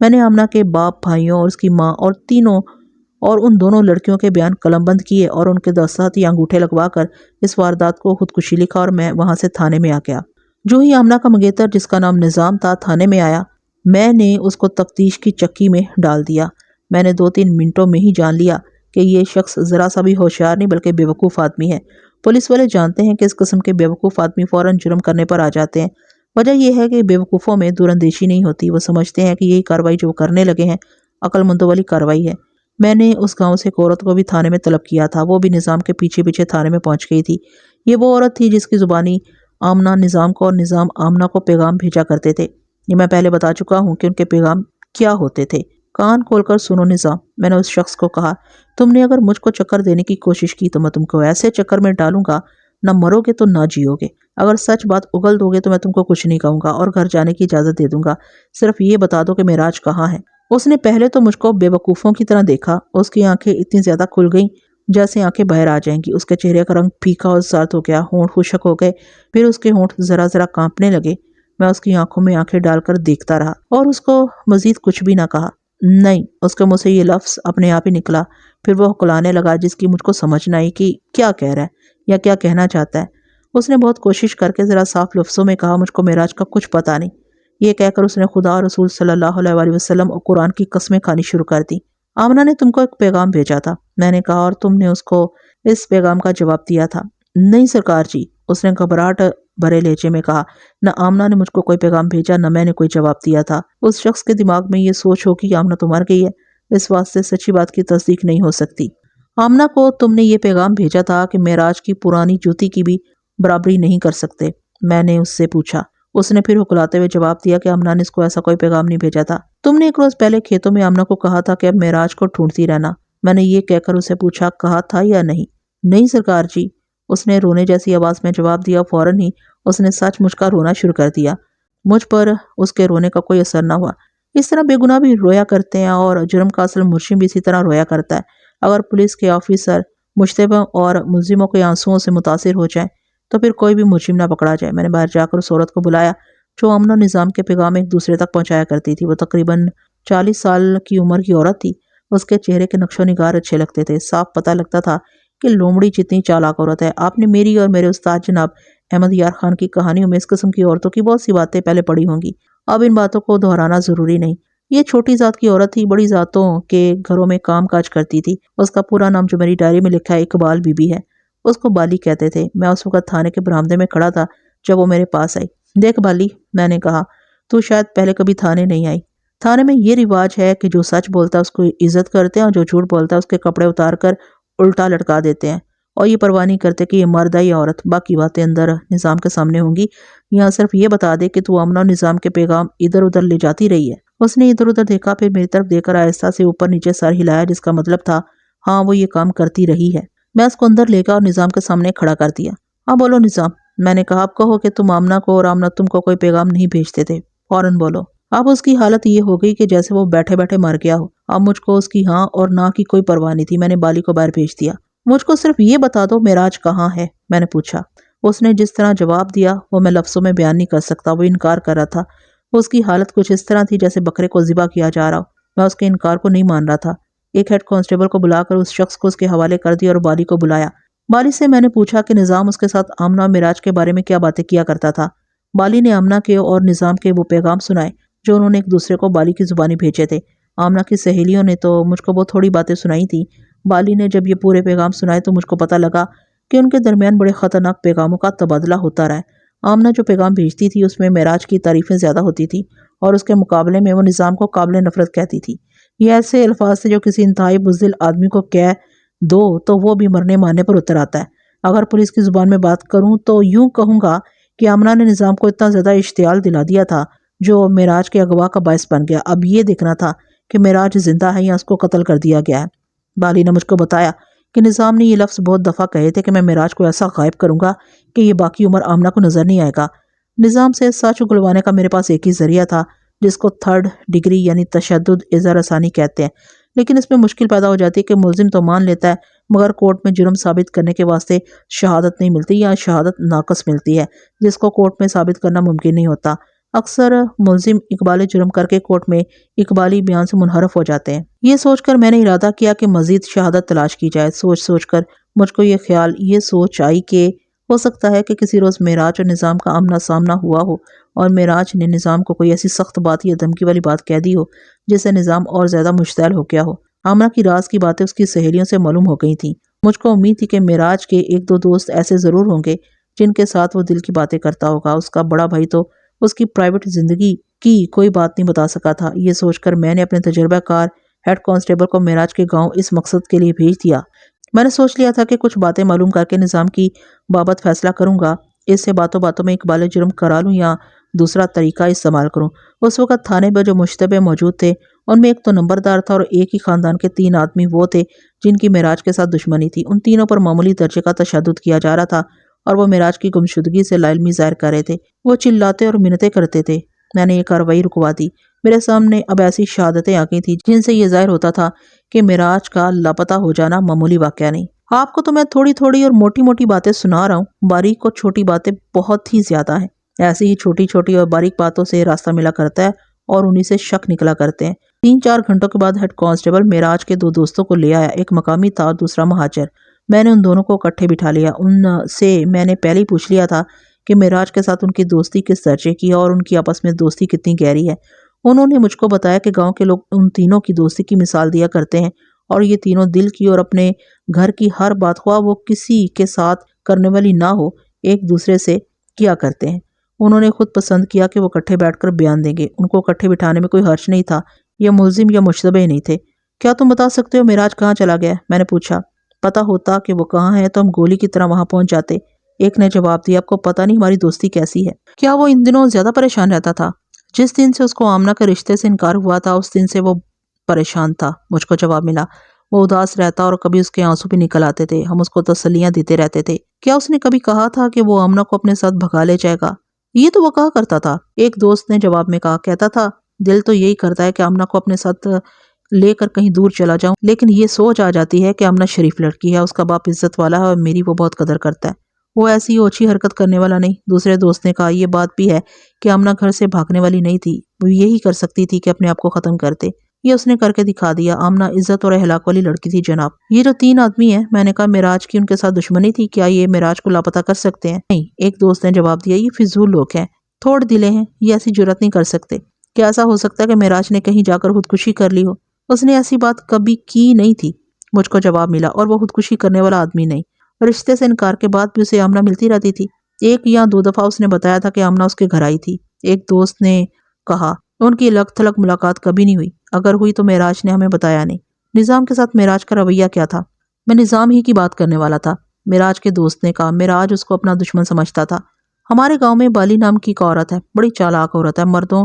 میں نے آمنہ کے باپ، بھائیوں اور اس کی ماں اور ان دونوں لڑکیوں کے بیان قلم بند کیے اور ان کے دستخط یا انگوٹھے لگوا کر اس واردات کو خودکشی لکھا اور میں وہاں سے تھانے میں آ گیا۔ جو ہی آمنہ کا منگیتر جس کا نام نظام تھا تھانے میں آیا، میں نے اس کو تفتیش کی چکی میں ڈال دیا۔ میں نے 2-3 منٹوں میں ہی جان لیا کہ یہ شخص ذرا سا بھی ہوشیار نہیں بلکہ بیوقوف آدمی ہے۔ پولیس والے جانتے ہیں کہ اس قسم کے بیوقوف آدمی فوراً جرم کرنے پر آ جاتے ہیں۔ وجہ یہ ہے کہ بیوقوفوں میں دور اندیشی نہیں ہوتی، وہ سمجھتے ہیں کہ یہی کارروائی جو کرنے لگے ہیں عقل مندوں والی کارروائی ہے۔ میں نے اس گاؤں سے ایک عورت کو بھی تھانے میں طلب کیا تھا، وہ بھی نظام کے پیچھے پیچھے تھانے میں پہنچ گئی تھی۔ یہ وہ عورت تھی جس کی زبانی آمنہ نظام کو اور نظام آمنہ کو پیغام بھیجا کرتے تھے۔ یہ میں پہلے بتا چکا ہوں کہ ان کے پیغام کیا ہوتے تھے۔ کان کھول کر سنو نظام، میں نے اس شخص کو کہا، تم نے اگر مجھ کو چکر دینے کی کوشش کی تو میں تم کو ایسے چکر میں ڈالوں گا، نہ مرو گے تو نہ جیو گے۔ اگر سچ بات اگل دو گے تو میں تم کو کچھ نہیں کہوں گا اور گھر جانے کی اجازت دے دوں گا۔ صرف یہ بتا دو کہ معراج کہاں ہے۔ اس نے پہلے تو مجھ کو بے وقوفوں کی طرح دیکھا۔ اس کی آنکھیں اتنی زیادہ کھل گئیں جیسے آنکھیں باہر آ جائیں گی۔ اس کے چہرے کا رنگ پھیکا اور زرد ہو گیا، ہونٹ خشک ہو گئے، پھر اس کے ہونٹ ذرا ذرا کانپنے لگے۔ میں اس کی آنکھوں میں آنکھیں ڈال کر دیکھتا رہا اور اس کو مزید کچھ بھی نہ کہا۔ نہیں، اس کے منہ سے یہ لفظ اپنے آپ ہی نکلا۔ پھر وہ ہکلانے لگا جس کی مجھ کو سمجھ نہ آئی کہ کیا کہہ رہا ہے یا کیا کہنا چاہتا ہے۔ اس نے بہت کوشش کر کے ذرا صاف لفظوں میں کہا، مجھ کو معراج کا کچھ پتہ نہیں۔ یہ کہہ کر اس نے خدا اور رسول صلی اللہ علیہ وآلہ وسلم اور قرآن کی قسمیں کھانی شروع کر دی۔ آمنہ نے تم کو ایک پیغام بھیجا تھا، میں نے کہا، اور تم نے اس کو اس پیغام کا جواب دیا تھا؟ نہیں سرکار جی، اس نے گھبراہٹ بھرے لہجے میں کہا، نہ آمنہ نے مجھ کو کوئی پیغام بھیجا نہ میں نے کوئی جواب دیا تھا۔ اس شخص کے دماغ میں یہ سوچ ہو کہ آمنہ تو مر گئی ہے، اس واسطے سچی بات کی تصدیق نہیں ہو سکتی۔ آمنہ کو تم نے یہ پیغام بھیجا تھا کہ معراج کی پرانی جوتی کی بھی برابری نہیں کر سکتے؟ میں نے اس سے پوچھا۔ اس نے پھر ہکلاتے ہوئے جواب دیا کہ آمنہ نے اس کو ایسا کوئی پیغام نہیں بھیجا تھا۔ تم نے ایک روز پہلے کھیتوں میں آمنہ کو کہا تھا کہ اب معراج کو ڈھونڈتی رہنا، میں نے یہ کہہ کر اسے پوچھا، کہا تھا یا نہیں؟ نہیں سرکار جی، اس نے رونے جیسی آواز میں جواب دیا۔ فوراً ہی اس نے سچ مچ کا رونا شروع کر دیا۔ مجھ پر اس کے رونے کا کوئی اثر نہ ہوا۔ اس طرح بے گناہ بھی رویا کرتے ہیں اور جرم کا اصل مجرم بھی اسی طرح رویا کرتا ہے۔ اگر پولیس کے آفیسر مشتبہ اور ملزموں کے آنسوؤں سے متاثر ہو جائیں تو پھر کوئی بھی مجرم نہ پکڑا جائے۔ میں نے باہر جا کر اس عورت کو بلایا جو آمنہ نظام کے پیغام ایک دوسرے تک پہنچایا کرتی تھی۔ وہ تقریباً 40 سال کی عمر کی عورت تھی۔ اس کے چہرے کے نقش و نگار اچھے لگتے تھے، صاف پتہ لگتا تھا کہ لومڑی جتنی چالاک عورت ہے۔ آپ نے میری اور میرے استاد جناب احمد یار خان کی کہانیوں میں اس قسم کی عورتوں کی بہت سی باتیں پہلے پڑھی ہوں گی، اب ان باتوں کو دہرانا ضروری نہیں۔ یہ چھوٹی ذات کی عورت تھی، بڑی ذاتوں کے گھروں میں کام کاج کرتی تھی۔ اس کا پورا نام جو میری ڈائری میں لکھا ہے اقبال بی بی ہے۔ اس کو بالی کہتے تھے۔ میں اس وقت تھانے کے برآمدے میں کھڑا تھا جب وہ میرے پاس آئی۔ دیکھ بالی، میں نے کہا، تو شاید پہلے کبھی تھانے نہیں آئی۔ تھانے میں یہ رواج ہے کہ جو سچ بولتا ہے اس کو عزت کرتے ہیں اور جو جھوٹ بولتا ہے اس کے کپڑے اتار کر الٹا لٹکا دیتے ہیں، اور یہ پرواہ نہیں کرتے کہ یہ مرد ہے یا عورت۔ باقی باتیں اندر نظام کے سامنے ہوں گی، یہاں صرف یہ بتا دے کہ تو آمنہ نظام کے پیغام ادھر ادھر لے جاتی رہی ہے۔ اس نے ادھر ادھر دیکھا، پھر میری طرف دیکھ کر آہستہ سے اوپر نیچے سر ہلایا، جس کا مطلب تھا ہاں وہ یہ کام کرتی رہی ہے۔ میں اس کو اندر لے گا اور نظام کے سامنے کھڑا کر دیا۔ ہاں بولو نظام، میں نے کہا، اب کہو کہ تم آمنہ کو اور آمنہ تم کو کوئی پیغام نہیں بھیجتے تھے، فوراً بولو۔ اب اس کی حالت یہ ہو گئی کہ جیسے وہ بیٹھے بیٹھے مر گیا ہو۔ اب مجھ کو اس کی ہاں اور نہ کی کوئی پرواہ نہیں تھی۔ میں نے بالی کو باہر بھیج دیا۔ مجھ کو صرف یہ بتا دو معراج کہاں ہے، میں نے پوچھا۔ اس نے جس طرح جواب دیا وہ میں لفظوں میں بیان نہیں کر سکتا۔ وہ انکار کر رہا تھا۔ اس کی حالت کچھ اس طرح تھی جیسے بکرے کو ذبح کیا جا رہا ہو۔ میں اس کے انکار کو نہیں مان رہا تھا۔ ایک ہیڈ کانسٹیبل کو بلا کر اس شخص کو اس کے حوالے کر دیا اور بالی کو بلایا۔ بالی سے میں نے پوچھا کہ نظام اس کے ساتھ آمنہ اور معراج کے بارے میں کیا باتیں کیا کرتا تھا۔ بالی نے آمنہ کے اور نظام کے وہ پیغام سنائے جو انہوں نے ایک دوسرے کو بالی کی زبانی بھیجے تھے۔ آمنہ کی سہیلیوں نے تو مجھ کو بہت تھوڑی باتیں سنائی تھی۔ بالی نے جب یہ پورے پیغام سنائے تو مجھ کو پتہ لگا کہ ان کے درمیان بڑے خطرناک پیغاموں کا تبادلہ ہوتا رہا ہے۔ آمنہ جو پیغام بھیجتی تھی اس میں معراج کی تعریفیں زیادہ ہوتی تھی اور اس کے مقابلے میں وہ نظام کو قابل نفرت کہتی تھی۔ یہ ایسے الفاظ تھے جو کسی انتہائی بزدل آدمی کو کہہ دو تو وہ بھی مرنے مارنے پر اتر آتا ہے۔ اگر پولیس کی زبان میں بات کروں تو یوں کہوں گا کہ آمنہ نے نظام کو اتنا زیادہ اشتعال دلا دیا تھا جو معراج کے اغوا کا باعث بن گیا۔ اب یہ دیکھنا تھا کہ معراج زندہ ہے یا اس کو قتل کر دیا گیا ہے۔ بالی نے مجھ کو بتایا کہ نظام نے یہ لفظ بہت دفعہ کہے تھے کہ میں معراج کو ایسا غائب کروں گا کہ یہ باقی عمر آمنہ کو نظر نہیں آئے گا۔ نظام سے سچ اگلوانے کا میرے پاس ایک ہی ذریعہ تھا جس کو تھرڈ ڈگری یعنی تشدد اظہار ثانی کہتے ہیں، لیکن اس میں مشکل پیدا ہو جاتی ہے کہ ملزم تو مان لیتا ہے مگر کورٹ میں جرم ثابت کرنے کے واسطے شہادت نہیں ملتی یا شہادت ناقص ملتی ہے جس کو کورٹ میں ثابت کرنا ممکن نہیں ہوتا۔ اکثر ملزم اقبال جرم کر کے کورٹ میں اقبالی بیان سے منحرف ہو جاتے ہیں۔ یہ سوچ کر میں نے ارادہ کیا کہ مزید شہادت تلاش کی جائے۔ سوچ کر مجھ کو یہ سوچ آئی کہ ہو سکتا ہے کہ کسی روز معراج اور نظام کا آمنا سامنا ہوا ہو اور معراج نے نظام کو کوئی ایسی سخت بات یا دھمکی والی بات کہہ دی ہو جس سے نظام اور زیادہ مشتعل ہو گیا ہو۔ آمنہ کی راز کی باتیں اس کی سہیلیوں سے معلوم ہو گئی تھیں۔ مجھ کو امید تھی کہ معراج کے ایک دو دوست ایسے ضرور ہوں گے جن کے ساتھ وہ دل کی باتیں کرتا ہوگا۔ اس کا بڑا بھائی تو اس کی پرائیویٹ زندگی کی کوئی بات نہیں بتا سکا تھا۔ یہ سوچ کر میں نے اپنے تجربہ کار ہیڈ کانسٹیبل کو معراج کے گاؤں اس مقصد کے لیے بھیج دیا۔ میں نے سوچ لیا تھا کہ کچھ باتیں معلوم کر کے نظام کی بابت فیصلہ کروں گا۔ اس سے باتوں باتوں میں اقبال جرم کرا لوں یا دوسرا طریقہ استعمال کروں۔ اس وقت تھانے میں جو مشتبہ موجود تھے ان میں ایک تو نمبردار تھا اور ایک ہی خاندان کے 3 آدمی وہ تھے جن کی معراج کے ساتھ دشمنی تھی۔ ان تینوں پر معمولی درجے کا تشدد کیا جا رہا تھا اور وہ معراج کی گمشدگی سے لا علمی ظاہر کر رہے تھے۔ وہ چلاتے اور منتیں کرتے تھے۔ میں نے یہ کارروائی رکوا دی۔ میرے سامنے اب ایسی شہادتیں آ گئی تھیں جن سے یہ ظاہر ہوتا تھا کہ معراج کا لاپتہ ہو جانا معمولی واقعہ نہیں۔ آپ کو تو میں تھوڑی تھوڑی اور موٹی موٹی باتیں سنا رہا ہوں، باریک اور چھوٹی باتیں بہت ہی زیادہ ہیں۔ ایسی ہی چھوٹی چھوٹی اور باریک باتوں سے راستہ ملا کرتا ہے اور انہی سے شک نکلا کرتے ہیں۔ 3-4 گھنٹوں کے بعد ہیڈ کانسٹیبل معراج کے 2 دوستوں کو لے آیا، ایک مقامی تھا اور دوسرا مہاجر۔ میں نے ان دونوں کو اکٹھے بٹھا لیا۔ ان سے میں نے پہلے ہی پوچھ لیا تھا کہ معراج کے ساتھ ان کی دوستی کس درجے کی ہے اور ان کی آپس میں دوستی کتنی گہری ہے۔ انہوں نے مجھ کو بتایا کہ گاؤں کے لوگ ان تینوں کی دوستی کی مثال دیا کرتے ہیں اور یہ تینوں دل کی اور اپنے گھر کی ہر بات خواہ وہ کسی کے ساتھ کرنے والی نہ ہو ایک دوسرے سے کیا کرتے ہیں۔ انہوں نے خود پسند کیا کہ وہ اکٹھے بیٹھ کر بیان دیں گے۔ ان کو اکٹھے بٹھانے میں کوئی حرج نہیں تھا۔ یہ ملزم یا مشتبہ نہیں تھے۔ کیا تم بتا سکتے ہو معراج کہاں چلا گیا؟ میں نے پوچھا۔ پتہ ہوتا کہ وہ کہاں ہے تو ہم گولی کی طرح وہاں پہنچ جاتے، ایک نے جواب دیا۔ آپ کو پتہ نہیں ہماری دوستی کیسی ہے۔ کیا وہ ان دنوں زیادہ پریشان رہتا تھا؟ جس دن سے اس کو آمنہ کے رشتے سے انکار ہوا تھا اس دن سے وہ پریشان تھا، مجھ کو جواب ملا۔ وہ اداس رہتا اور کبھی اس کے آنسو بھی نکل آتے تھے۔ ہم اس کو تسلیاں دیتے رہتے تھے۔ کیا اس نے کبھی کہا تھا کہ وہ آمنہ کو اپنے ساتھ بھگا لے جائے گا؟ یہ تو وہ کہا کرتا تھا، ایک دوست نے جواب میں کہا۔ کہتا تھا دل تو یہی کرتا ہے کہ آمنہ کو اپنے ساتھ لے کر کہیں دور چلا جاؤں، لیکن یہ سوچ آ جاتی ہے کہ آمنہ شریف لڑکی ہے، اس کا باپ عزت والا ہے اور میری وہ بہت قدر کرتا ہے۔ وہ ایسی اوچھی حرکت کرنے والا نہیں۔ دوسرے دوست نے کہا یہ بات بھی ہے کہ آمنہ گھر سے بھاگنے والی نہیں تھی، وہ یہی کر سکتی تھی کہ اپنے آپ کو ختم کرتے۔ یہ اس نے کر کے دکھا دیا۔ آمنہ عزت اور اخلاق والی لڑکی تھی جناب۔ یہ جو 3 آدمی ہیں، میں نے کہا معراج کی ان کے ساتھ دشمنی تھی، کیا یہ معراج کو لاپتہ کر سکتے ہیں؟ نہیں، ایک دوست نے جواب دیا، یہ فضول لوگ ہیں، تھوڑ دلے ہیں، یہ ایسی جرات نہیں کر سکتے۔ کیا ایسا ہو سکتا ہے کہ معراج نے کہیں جا کر خودکشی کر لی ہو؟ اس نے ایسی بات کبھی کی نہیں تھی، مجھ کو جواب ملا، اور وہ خودکشی کرنے والا آدمی نہیں۔ رشتے سے انکار کے بعد بھی اسے آمنہ ملتی رہتی تھی۔ 1 یا 2 دفعہ اس نے بتایا تھا کہ آمنہ اس کے گھر آئی تھی۔ ایک دوست نے کہا ان کی الگ تھلگ ملاقات کبھی نہیں ہوئی، اگر ہوئی تو معراج نے ہمیں بتایا نہیں۔ نظام کے ساتھ معراج کا رویہ کیا تھا؟ میں نظام ہی کی بات کرنے والا تھا، معراج کے دوست نے کہا۔ معراج اس کو اپنا دشمن سمجھتا تھا۔ ہمارے گاؤں میں بالی نام کی ایک عورت ہے، بڑی چالاک عورت ہے، مردوں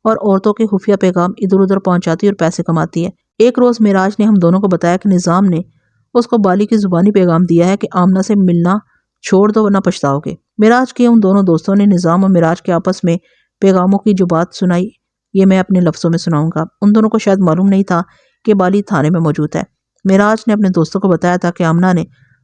اور عورتوں کے خفیہ پیغام ادھر ادھر پہنچاتی اور پیسے کماتی ہے۔ ایک روز معراج نے ہم دونوں کو بتایا کہ نظام نے اس کو بالی کی زبانی پیغام دیا ہے کہ آمنہ سے ملنا چھوڑ دو ورنہ پچھتاؤ گے۔ معراج کے ان دونوں دوستوں نے نظام اور معراج کے آپس میں پیغاموں کی جو بات سنائی یہ میں اپنے لفظوں میں سناؤں گا۔ ان دونوں کو شاید معلوم نہیں تھا کہ بالی تھانے میں موجود ہے۔ معراج نے اپنے دوستوں کو بتایا تھا کہ آمنہ نے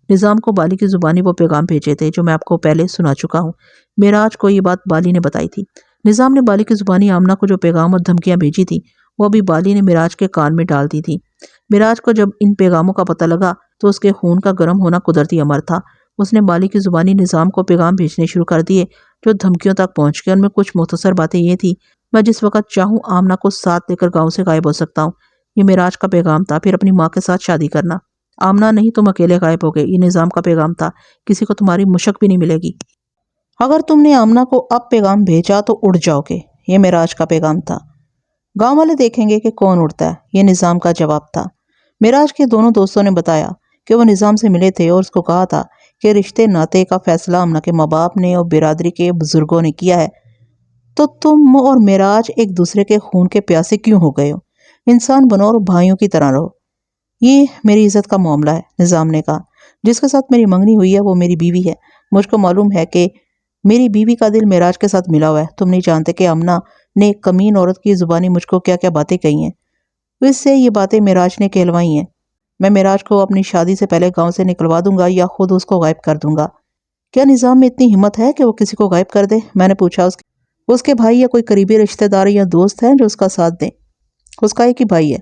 نظام کو بالی کی زبانی وہ پیغام بھیجے تھے جو میں آپ کو پہلے سنا چکا ہوں۔ معراج کو یہ بات بالی نے بتائی تھی۔ نظام نے بالی کی زبانی آمنہ کو جو پیغام اور دھمکیاں بھیجی تھی وہ بھی بالی نے معراج کے کان میں ڈال دی تھی۔ معراج کو جب ان پیغاموں کا پتہ لگا تو اس کے خون کا گرم ہونا قدرتی امر تھا۔ اس نے بالی کی زبانی نظام کو پیغام بھیجنے شروع کر دیے جو دھمکیوں تک پہنچ گئے۔ ان میں کچھ مختصر باتیں یہ تھی: میں جس وقت چاہوں آمنہ کو ساتھ لے کر گاؤں سے غائب ہو سکتا ہوں۔ یہ معراج کا پیغام تھا۔ پھر اپنی ماں کے ساتھ شادی کرنا۔ آمنہ نہیں تم اکیلے غائب ہو گئے۔ یہ نظام کا پیغام تھا۔ کسی کو تمہاری مشق بھی نہیں ملے گی۔ اگر تم نے آمنہ کو اب پیغام بھیجا تو اڑ جاؤ گے۔ یہ معراج کا پیغام تھا۔ گاؤں والے دیکھیں گے کہ کون اڑتا ہے۔ یہ نظام کا جواب تھا۔ معراج کے دونوں دوستوں نے بتایا کہ وہ نظام سے ملے تھے اور اس کو کہا تھا کہ رشتے ناطے کا فیصلہ آمنہ کے ماں باپ نے اور برادری کے بزرگوں نے کیا ہے، تو تم اور معراج ایک دوسرے کے خون کے پیاسے کیوں ہو گئے ہو؟ انسان بنو اور بھائیوں کی طرح رہو۔ یہ میری عزت کا معاملہ ہے، نظام نے کہا۔ جس کے ساتھ میری منگنی ہوئی ہے وہ میری بیوی ہے۔ مجھ کو معلوم ہے کہ میری بیوی کا دل معراج کے ساتھ ملا ہوا ہے۔ تم نہیں جانتے کہ آمنہ نے ایک کمین عورت کی زبانی مجھ کو کیا کیا باتیں کہی ہیں۔ اس سے یہ باتیں معراج نے کہلوائی ہیں۔ میں معراج کو اپنی شادی سے پہلے گاؤں سے نکلوا دوں گا یا خود اس کو غائب کر دوں گا۔ کیا نظام میں اتنی ہمت ہے کہ وہ کسی کو غائب کر دے؟ میں نے پوچھا۔ اس کے بھائی یا کوئی قریبی رشتہ دار یا دوست ہیں جو اس کا ساتھ دیں؟ اس کا ایک ہی بھائی ہے،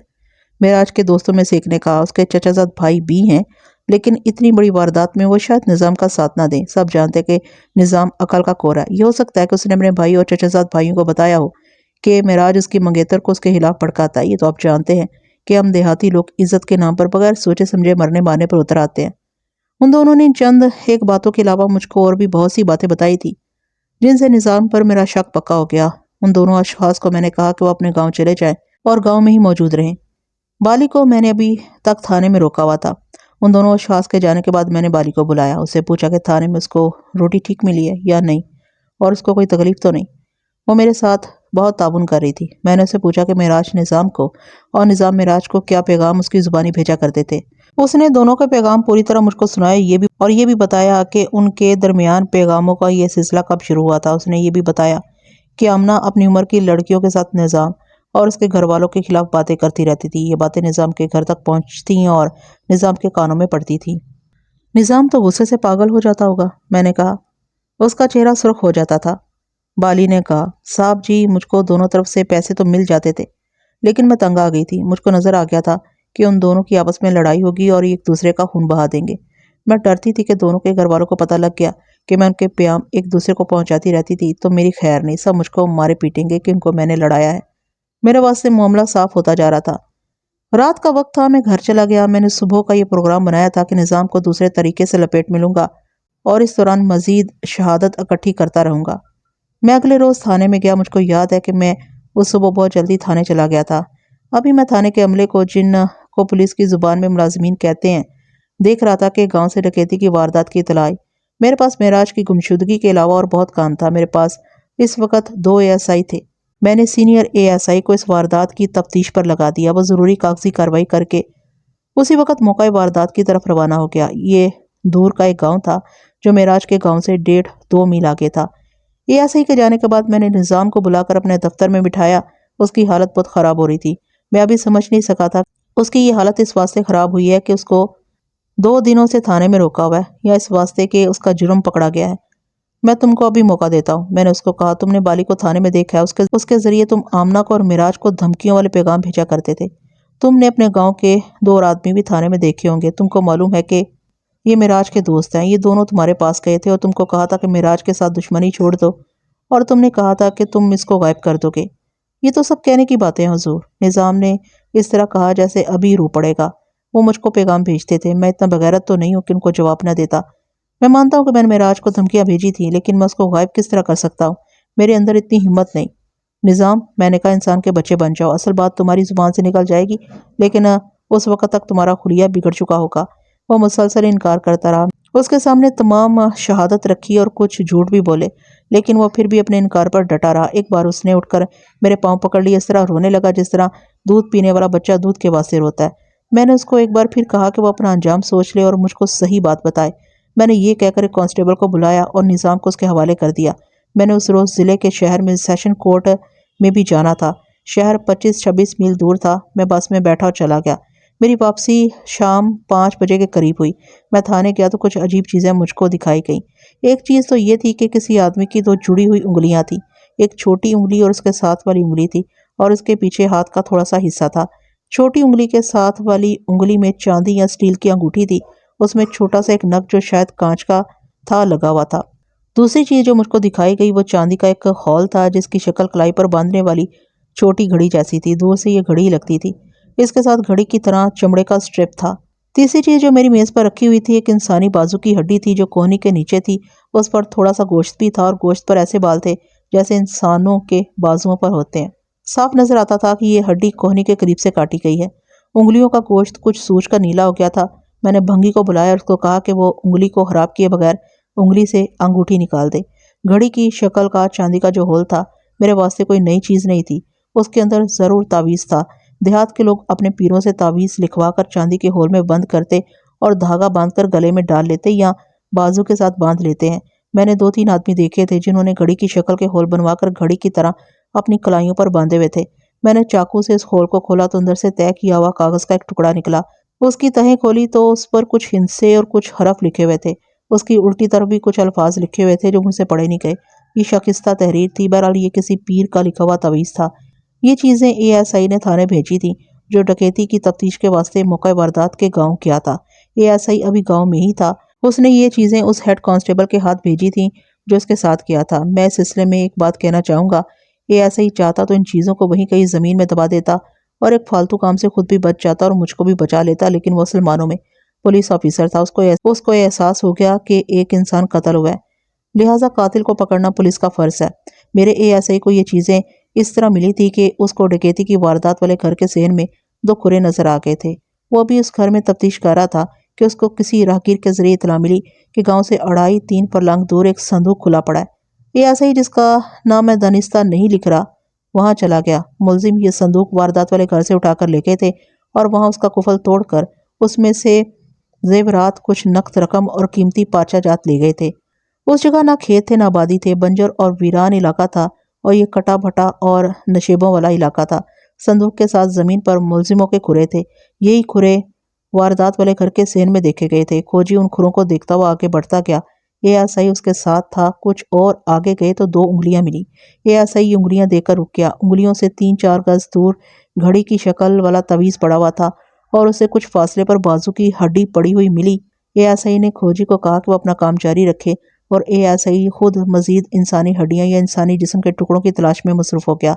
معراج کے دوستوں میں سے ایک نے کہا۔ اس کے چچا زاد بھائی بھی ہیں، لیکن اتنی بڑی واردات میں وہ شاید نظام کا ساتھ نہ دیں۔ سب جانتے کہ نظام عقل کا کوڑا ہے۔ یہ ہو سکتا ہے کہ اس نے اپنے بھائی اور چچا زاد بھائیوں کو بتایا ہو کہ معراج اس کی منگیتر کو اس کے خلاف بھڑکاتا ہے۔ یہ تو آپ جانتے ہیں کہ ہم دیہاتی لوگ عزت کے نام پر بغیر سوچے سمجھے مرنے مارنے پر اتر آتے ہیں۔ ان دونوں نے چند ایک باتوں کے علاوہ مجھ کو اور بھی بہت سی باتیں بتائی تھی جن سے نظام پر میرا شک پکا ہو گیا۔ ان دونوں اشخاص کو میں نے کہا کہ وہ اپنے گاؤں چلے جائیں اور گاؤں میں ہی موجود رہیں۔ بالی کو میں نے ابھی تک تھانے میں روکا ہوا تھا۔ ان دونوں اشخاص کے جانے کے بعد میں نے بالی کو بلایا۔ اس سے پوچھا کہ تھانے میں اس کو روٹی ٹھیک ملی ہے یا نہیں اور اس کو کوئی تکلیف تو نہیں۔ وہ میرے ساتھ بہت تعاون کر رہی تھی۔ میں نے اسے پوچھا کہ معراج نظام کو اور نظام معراج کو کیا پیغام اس کی زبانی بھیجا کرتے تھے۔ اس نے دونوں کے پیغام پوری طرح مجھ کو سنائے، یہ بھی بتایا کہ ان کے درمیان پیغاموں کا یہ سلسلہ کب شروع ہوا تھا۔ اس نے یہ بھی بتایا کہ آمنہ اپنی عمر کی لڑکیوں کے ساتھ نظام اور اس کے گھر والوں کے خلاف باتیں کرتی رہتی تھی۔ یہ باتیں نظام کے گھر تک پہنچتی ہیں اور نظام کے کانوں میں پڑتی تھی۔ نظام تو غصے سے پاگل ہو جاتا ہوگا، میں نے کہا۔ اس کا چہرہ سرخ ہو جاتا تھا۔ بالی نے کہا، صاحب جی مجھ کو دونوں طرف سے پیسے تو مل جاتے تھے، لیکن میں تنگ آ گئی تھی۔ مجھ کو نظر آ گیا تھا کہ ان دونوں کی آپس میں لڑائی ہوگی اور ایک دوسرے کا خون بہا دیں گے۔ میں ڈرتی تھی کہ دونوں کے گھر والوں کو پتہ لگ گیا کہ میں ان کے پیام ایک دوسرے کو پہنچاتی رہتی تھی تو میری خیر نہیں، سب مجھ کو مارے پیٹیں گے کہ ان کو میں نے لڑایا ہے۔ میرے واسطے معاملہ صاف ہوتا جا رہا تھا۔ رات کا وقت تھا، میں گھر چلا گیا۔ میں نے صبح کا یہ پروگرام بنایا تھا کہ نظام کو دوسرے طریقے سے لپیٹ ملوں گا اور اس دوران مزید شہادت اکٹھی کرتا رہوں گا۔ میں اگلے روز تھانے میں گیا۔ مجھ کو یاد ہے کہ میں اس صبح بہت جلدی تھانے چلا گیا تھا۔ ابھی میں تھانے کے عملے کو، جن کو پولیس کی زبان میں ملازمین کہتے ہیں، دیکھ رہا تھا کہ گاؤں سے ڈکیتی کی واردات کی اطلاع آئی۔ میرے پاس معراج کی گمشدگی کے علاوہ اور بہت کام تھا۔ میرے پاس اس وقت 2 ASI تھے۔ میں نے سینئر ASI کو اس واردات کی تفتیش پر لگا دیا۔ وہ ضروری کاغذی کارروائی کر کے اسی وقت موقع واردات کی طرف روانہ ہو گیا۔ یہ دور کا ایک گاؤں تھا جو معراج کے گاؤں سے 1.5-2 میل آگے تھا۔ ASI کے جانے کے بعد میں نے نظام کو بلا کر اپنے دفتر میں بٹھایا۔ اس کی حالت بہت خراب ہو رہی تھی۔ میں ابھی سمجھ نہیں سکا تھا اس کی یہ حالت اس واسطے خراب ہوئی ہے کہ اس کو 2 دنوں سے تھانے میں روکا ہوا ہے یا اس واسطے کہ اس کا جرم پکڑا گیا ہے۔ میں تم کو ابھی موقع دیتا ہوں۔ میں نے اس کو کہا، تم نے بالی کو تھانے میں دیکھا ہے، اس کے ذریعے تم آمنہ کو اور معراج کو دھمکیوں والے پیغام بھیجا کرتے تھے۔ تم نے اپنے گاؤں کے 2 اور آدمی بھی تھانے میں دیکھے ہوں گے۔ تم کو معلوم ہے کہ یہ معراج کے دوست ہیں۔ یہ دونوں تمہارے پاس گئے تھے اور تم کو کہا تھا کہ معراج کے ساتھ دشمنی چھوڑ دو، اور تم نے کہا تھا کہ تم اس کو غائب کر دو گے۔ یہ تو سب کہنے کی باتیں ہیں حضور۔ نظام نے اس طرح کہا جیسے ابھی رو پڑے گا۔ وہ مجھ کو پیغام بھیجتے تھے۔ میں اتنا بغیرت تو نہیں ہوں کہ ان کو جواب نہ دیتا۔ میں مانتا ہوں کہ میں نے معراج کو دھمکیاں بھیجی تھی، لیکن میں اس کو غائب کس طرح کر سکتا ہوں؟ میرے اندر اتنی ہمت نہیں۔ نظام، میں نے کہا، انسان کے بچے بن جاؤ۔ اصل بات تمہاری زبان سے نکل جائے گی، لیکن اس وقت تک تمہارا خلیہ بگڑ چکا ہوگا۔ وہ مسلسل انکار کرتا رہا۔ اس کے سامنے تمام شہادت رکھی اور کچھ جھوٹ بھی بولے، لیکن وہ پھر بھی اپنے انکار پر ڈٹا رہا۔ ایک بار اس نے اٹھ کر میرے پاؤں پکڑ لیے، اس طرح رونے لگا جس طرح دودھ پینے والا بچہ دودھ کے واسطے روتا ہے۔ میں نے اس کو ایک بار پھر کہا کہ وہ اپنا انجام سوچ لے اور مجھ کو صحیح بات بتائے۔ میں نے یہ کہہ کر ایک کانسٹیبل کو بلایا اور نظام کو اس کے حوالے کر دیا۔ میں نے اس روز ضلع کے شہر میں سیشن کورٹ میں بھی جانا تھا۔ شہر 25-26 میل دور تھا۔ میں بس میں بیٹھا اور چلا گیا۔ میری واپسی شام 5 بجے کے قریب ہوئی۔ میں تھانے گیا تو کچھ عجیب چیزیں مجھ کو دکھائی گئیں۔ ایک چیز تو یہ تھی کہ کسی آدمی کی 2 جڑی ہوئی انگلیاں تھیں، ایک چھوٹی انگلی اور اس کے ساتھ والی انگلی تھی، اور اس کے پیچھے ہاتھ کا تھوڑا سا حصہ تھا۔ چھوٹی انگلی کے ساتھ والی انگلی میں چاندی یا سٹیل کی انگوٹھی تھی، اس میں چھوٹا سا ایک نگ جو شاید کانچ کا تھا لگا ہوا تھا۔ دوسری چیز جو مجھ کو دکھائی گئی وہ چاندی کا ایک خول تھا جس کی شکل کلائی پر باندھنے والی چھوٹی گھڑی جیسی تھی۔ دور سے یہ گھڑی لگتی تھی، اس کے ساتھ گھڑی کی طرح چمڑے کا سٹرپ تھا۔ تیسری چیز جو میری میز پر رکھی ہوئی تھی ایک انسانی بازو کی ہڈی تھی جو کوہنی کے نیچے تھی۔ اس پر تھوڑا سا گوشت بھی تھا اور گوشت پر ایسے بال تھے جیسے انسانوں کے بازوؤں پر ہوتے ہیں۔ صاف نظر آتا تھا کہ یہ ہڈی کوہنی کے قریب سے کاٹی گئی ہے۔ انگلیوں کا گوشت کچھ سوج کر نیلا ہو گیا تھا۔ میں نے بھنگی کو بلایا اور اس کو کہا کہ وہ انگلی کو خراب کیے بغیر انگلی سے انگوٹھی نکال دے۔ گھڑی کی شکل کا چاندی کا جو ہول تھا میرے واسطے کوئی نئی چیز نہیں تھی، اس کے اندر ضرور تعویذ تھا۔ دیہات کے لوگ اپنے پیروں سے تعویذ لکھوا کر چاندی کے ہول میں بند کرتے اور دھاگا باندھ کر گلے میں ڈال لیتے یا بازو کے ساتھ باندھ لیتے ہیں۔ میں نے 2-3 آدمی دیکھے تھے جنہوں نے گھڑی کی شکل کے ہول بنوا کر گھڑی کی طرح اپنی کلائیوں پر باندھے ہوئے تھے۔ میں نے چاقو سے اس ہول کو کھولا تو اندر سے طے کیا ہوا کاغذ کا ایک ٹکڑا نکلا۔ اس کی تہیں کھولی تو اس پر کچھ ہندسے اور کچھ حرف لکھے ہوئے تھے۔ اس کی الٹی طرف بھی کچھ الفاظ لکھے ہوئے تھے جو مجھ سے پڑھے نہیں گئے۔ یہ شائستہ تحریر تھی، بہرحال یہ کسی پیر کا لکھا ہوا تعویذ تھا۔ یہ چیزیں ASI نے تھانے بھیجی تھیں جو ڈکیتی کی تفتیش کے واسطے موقع واردات کے گاؤں کیا تھا۔ ASI ابھی گاؤں میں ہی تھا۔ اس نے یہ چیزیں اس ہیڈ کانسٹیبل کے ہاتھ بھیجی تھیں جو اس کے ساتھ کیا تھا۔ میں اس سلسلے میں ایک بات کہنا چاہوں گا، ASI چاہتا تو ان چیزوں کو وہیں کہیں زمین میں دبا دیتا اور ایک فالتو کام سے خود بھی بچ جاتا اور مجھ کو بھی بچا لیتا، لیکن وہ اصل معنوں میں پولیس آفیسر تھا۔ اس کو احساس ہو گیا کہ ایک انسان قتل ہوا ہے، لہٰذا قاتل کو پکڑنا پولیس کا فرض ہے۔ میرے ASI کو یہ چیزیں اس طرح ملی تھی کہ اس کو ڈکیتی کی واردات والے گھر کے صحن میں 2 کھرے نظر آ گئے تھے۔ وہ ابھی اس گھر میں تفتیش کر رہا تھا کہ اس کو کسی راہگیر کے ذریعے اطلاع ملی کہ گاؤں سے 2.5-3 فرلانگ دور ایک صندوق کھلا پڑا ہے۔ ASI جس کا نام میں دانستہ نہیں لکھ رہا وہاں چلا گیا۔ ملزم یہ صندوق واردات والے گھر سے اٹھا کر لے گئے تھے اور وہاں اس کا قفل توڑ کر اس میں سے زیورات، کچھ نقد رقم اور قیمتی پارچہ جات لے گئے تھے۔ اس جگہ نہ کھیت تھے نہ آبادی تھے، بنجر اور ویران علاقہ تھا اور یہ کٹا بھٹا اور نشیبوں والا علاقہ تھا۔ صندوق کے ساتھ زمین پر ملزموں کے کھرے تھے۔ یہی کھرے واردات والے گھر کے صحن میں دیکھے گئے تھے۔ کھوجی ان کھروں کو دیکھتا ہوا آگے بڑھتا گیا۔ ASI اس کے ساتھ تھا۔ کچھ اور آگے گئے تو 2 انگلیاں ملی۔ ASI یہ انگلیاں دیکھ کر رک گیا۔ انگلیوں سے 3-4 گز دور گھڑی کی شکل والا تعویذ پڑا ہوا تھا اور اسے کچھ فاصلے پر بازو کی ہڈی پڑی ہوئی ملی۔ ASI نے کھوجی کو کہا کہ وہ اپنا کام جاری رکھے اور ASI خود مزید انسانی ہڈیاں یا انسانی جسم کے ٹکڑوں کی تلاش میں مصروف ہو گیا۔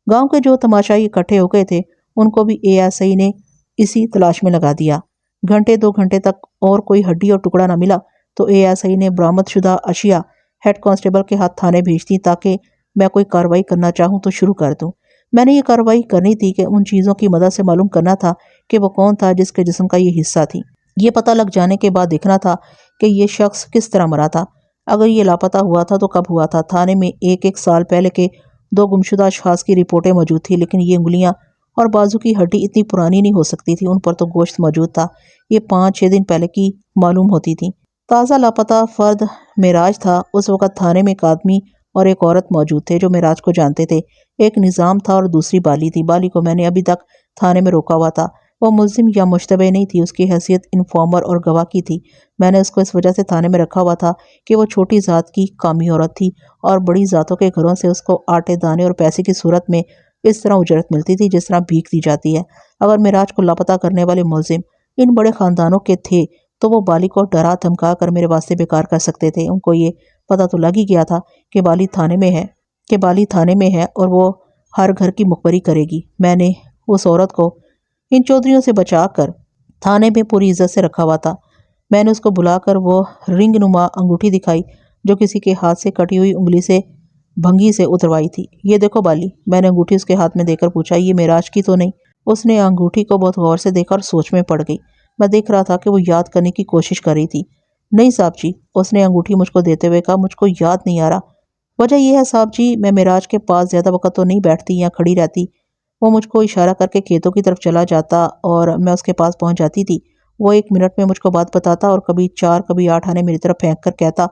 گاؤں کے جو تماشائی اکٹھے ہو گئے تھے ان کو بھی ASI نے اسی تلاش میں لگا دیا۔ 1-2 گھنٹے تک اور کوئی ہڈی اور ٹکڑا نہ ملا تو ASI نے برآمد شدہ اشیاء ہیڈ کانسٹیبل کے ہاتھ تھانے بھیج دی تاکہ میں کوئی کارروائی کرنا چاہوں تو شروع کر دوں۔ میں نے یہ کارروائی کرنی تھی کہ ان چیزوں کی مدد سے معلوم کرنا تھا کہ وہ کون تھا جس کے جسم کا یہ حصہ تھی۔ یہ پتہ لگ جانے کے بعد دیکھنا تھا کہ یہ شخص کس طرح مرا تھا۔ اگر یہ لاپتہ ہوا تھا تو کب ہوا تھا۔ تھانے میں 1 سال پہلے کے 2 گمشدہ اشخاص کی رپورٹیں موجود تھیں، لیکن یہ انگلیاں اور بازو کی ہڈی اتنی پرانی نہیں ہو سکتی تھی، ان پر تو گوشت موجود تھا۔ یہ 5-6 دن پہلے کی معلوم ہوتی تھی۔ تازہ لاپتہ فرد معراج تھا۔ اس وقت تھانے میں ایک آدمی اور ایک عورت موجود تھے جو معراج کو جانتے تھے۔ ایک نظام تھا اور دوسری بالی تھی۔ بالی کو میں نے ابھی تک تھانے میں روکا ہوا تھا۔ وہ ملزم یا مشتبہ نہیں تھی، اس کی حیثیت انفارمر اور گواہ کی تھی۔ میں نے اس کو اس وجہ سے تھانے میں رکھا ہوا تھا کہ وہ چھوٹی ذات کی کامی عورت تھی اور بڑی ذاتوں کے گھروں سے اس کو آٹے دانے اور پیسے کی صورت میں اس طرح اجرت ملتی تھی جس طرح بھیک دی جاتی ہے۔ اگر معراج کو لاپتہ کرنے والے ملزم ان بڑے خاندانوں کے تھے تو وہ بالی کو ڈرا دھمکا کر میرے واسطے بیکار کر سکتے تھے۔ ان کو یہ پتہ تو لگ ہی گیا تھا کہ بالی تھانے میں ہے اور وہ ہر گھر کی مخبری کرے گی۔ میں نے اس عورت کو ان چودھریوں سے بچا کر تھانے میں پوری عزت سے رکھا ہوا تھا۔ میں نے اس کو بلا کر وہ رنگ نما انگوٹھی دکھائی جو کسی کے ہاتھ سے کٹی ہوئی انگلی سے بھنگی سے اتروائی تھی۔ یہ دیکھو بالی۔ میں نے انگوٹھی اس کے ہاتھ میں دے کر پوچھا، یہ معراج کی تو نہیں؟ اس نے انگوٹھی کو بہت غور سے دیکھا اور سوچ میں پڑ گئی۔ میں دیکھ رہا تھا کہ وہ یاد کرنے کی کوشش کر رہی تھی۔ نہیں صاحب جی، اس نے انگوٹھی مجھ کو دیتے ہوئے کہا، مجھ کو یاد نہیں آ رہا۔ وجہ یہ ہے صاحب جی، میں معراج کے پاس زیادہ وقت تو نہیں بیٹھتی یا کھڑی رہتی۔ وہ مجھ کو اشارہ کر کے کھیتوں کی طرف چلا جاتا اور میں اس کے پاس پہنچ جاتی تھی۔ وہ 1 منٹ میں مجھ کو بات بتاتا اور کبھی 4 کبھی 8 آنے میری طرف پھینک کر کہتا،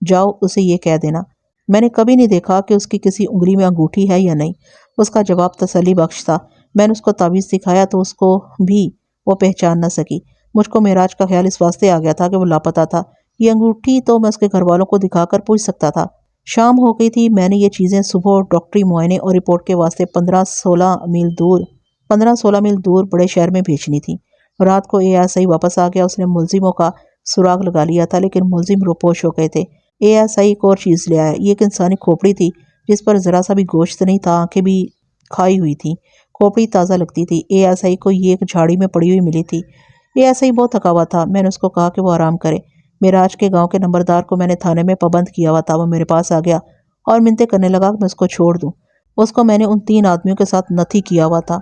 جاؤ اسے یہ کہہ دینا۔ میں نے کبھی نہیں دیکھا کہ اس کی کسی انگلی میں انگوٹھی ہے یا نہیں۔ اس کا جواب تسلی بخش تھا۔ میں نے اس کو تعویذ دکھایا تو اس کو بھی وہ پہچان نہ سکی۔ مجھ کو معراج کا خیال اس واسطے آ گیا تھا کہ وہ لاپتہ تھا۔ یہ انگوٹھی تو میں اس کے گھر والوں کو دکھا کر پوچھ سکتا تھا۔ شام ہو گئی تھی۔ میں نے یہ چیزیں صبح ڈاکٹری معائنے اور رپورٹ کے واسطے 15-16 میل دور بڑے شہر میں بھیجنی تھی۔ رات کو ASI واپس آ گیا۔ اس نے ملزموں کا سراغ لگا لیا تھا، لیکن ملزم روپوش ہو گئے تھے۔ ASI ایک اور چیز لے آیا۔ یہ ایک انسانی کھوپڑی تھی جس پر ذرا سا بھی گوشت نہیں تھا، آنکھیں بھی کھائی ہوئی تھیں۔ کھوپڑی تازہ لگتی تھی۔ ASI کو یہ ایک جھاڑی میں پڑی ہوئی ملی تھی۔ ASI بہت تھکا ہوا تھا۔ میں نے اس کو کہا کہ وہ آرام کرے۔ معراج کے گاؤں کے نمبردار کو میں نے تھانے میں پابند کیا ہوا تھا۔ وہ میرے پاس آ گیا اور منتیں کرنے لگا کہ میں اس کو چھوڑ دوں۔ اس کو میں نے ان 3 آدمیوں کے ساتھ نتھی کیا ہوا تھا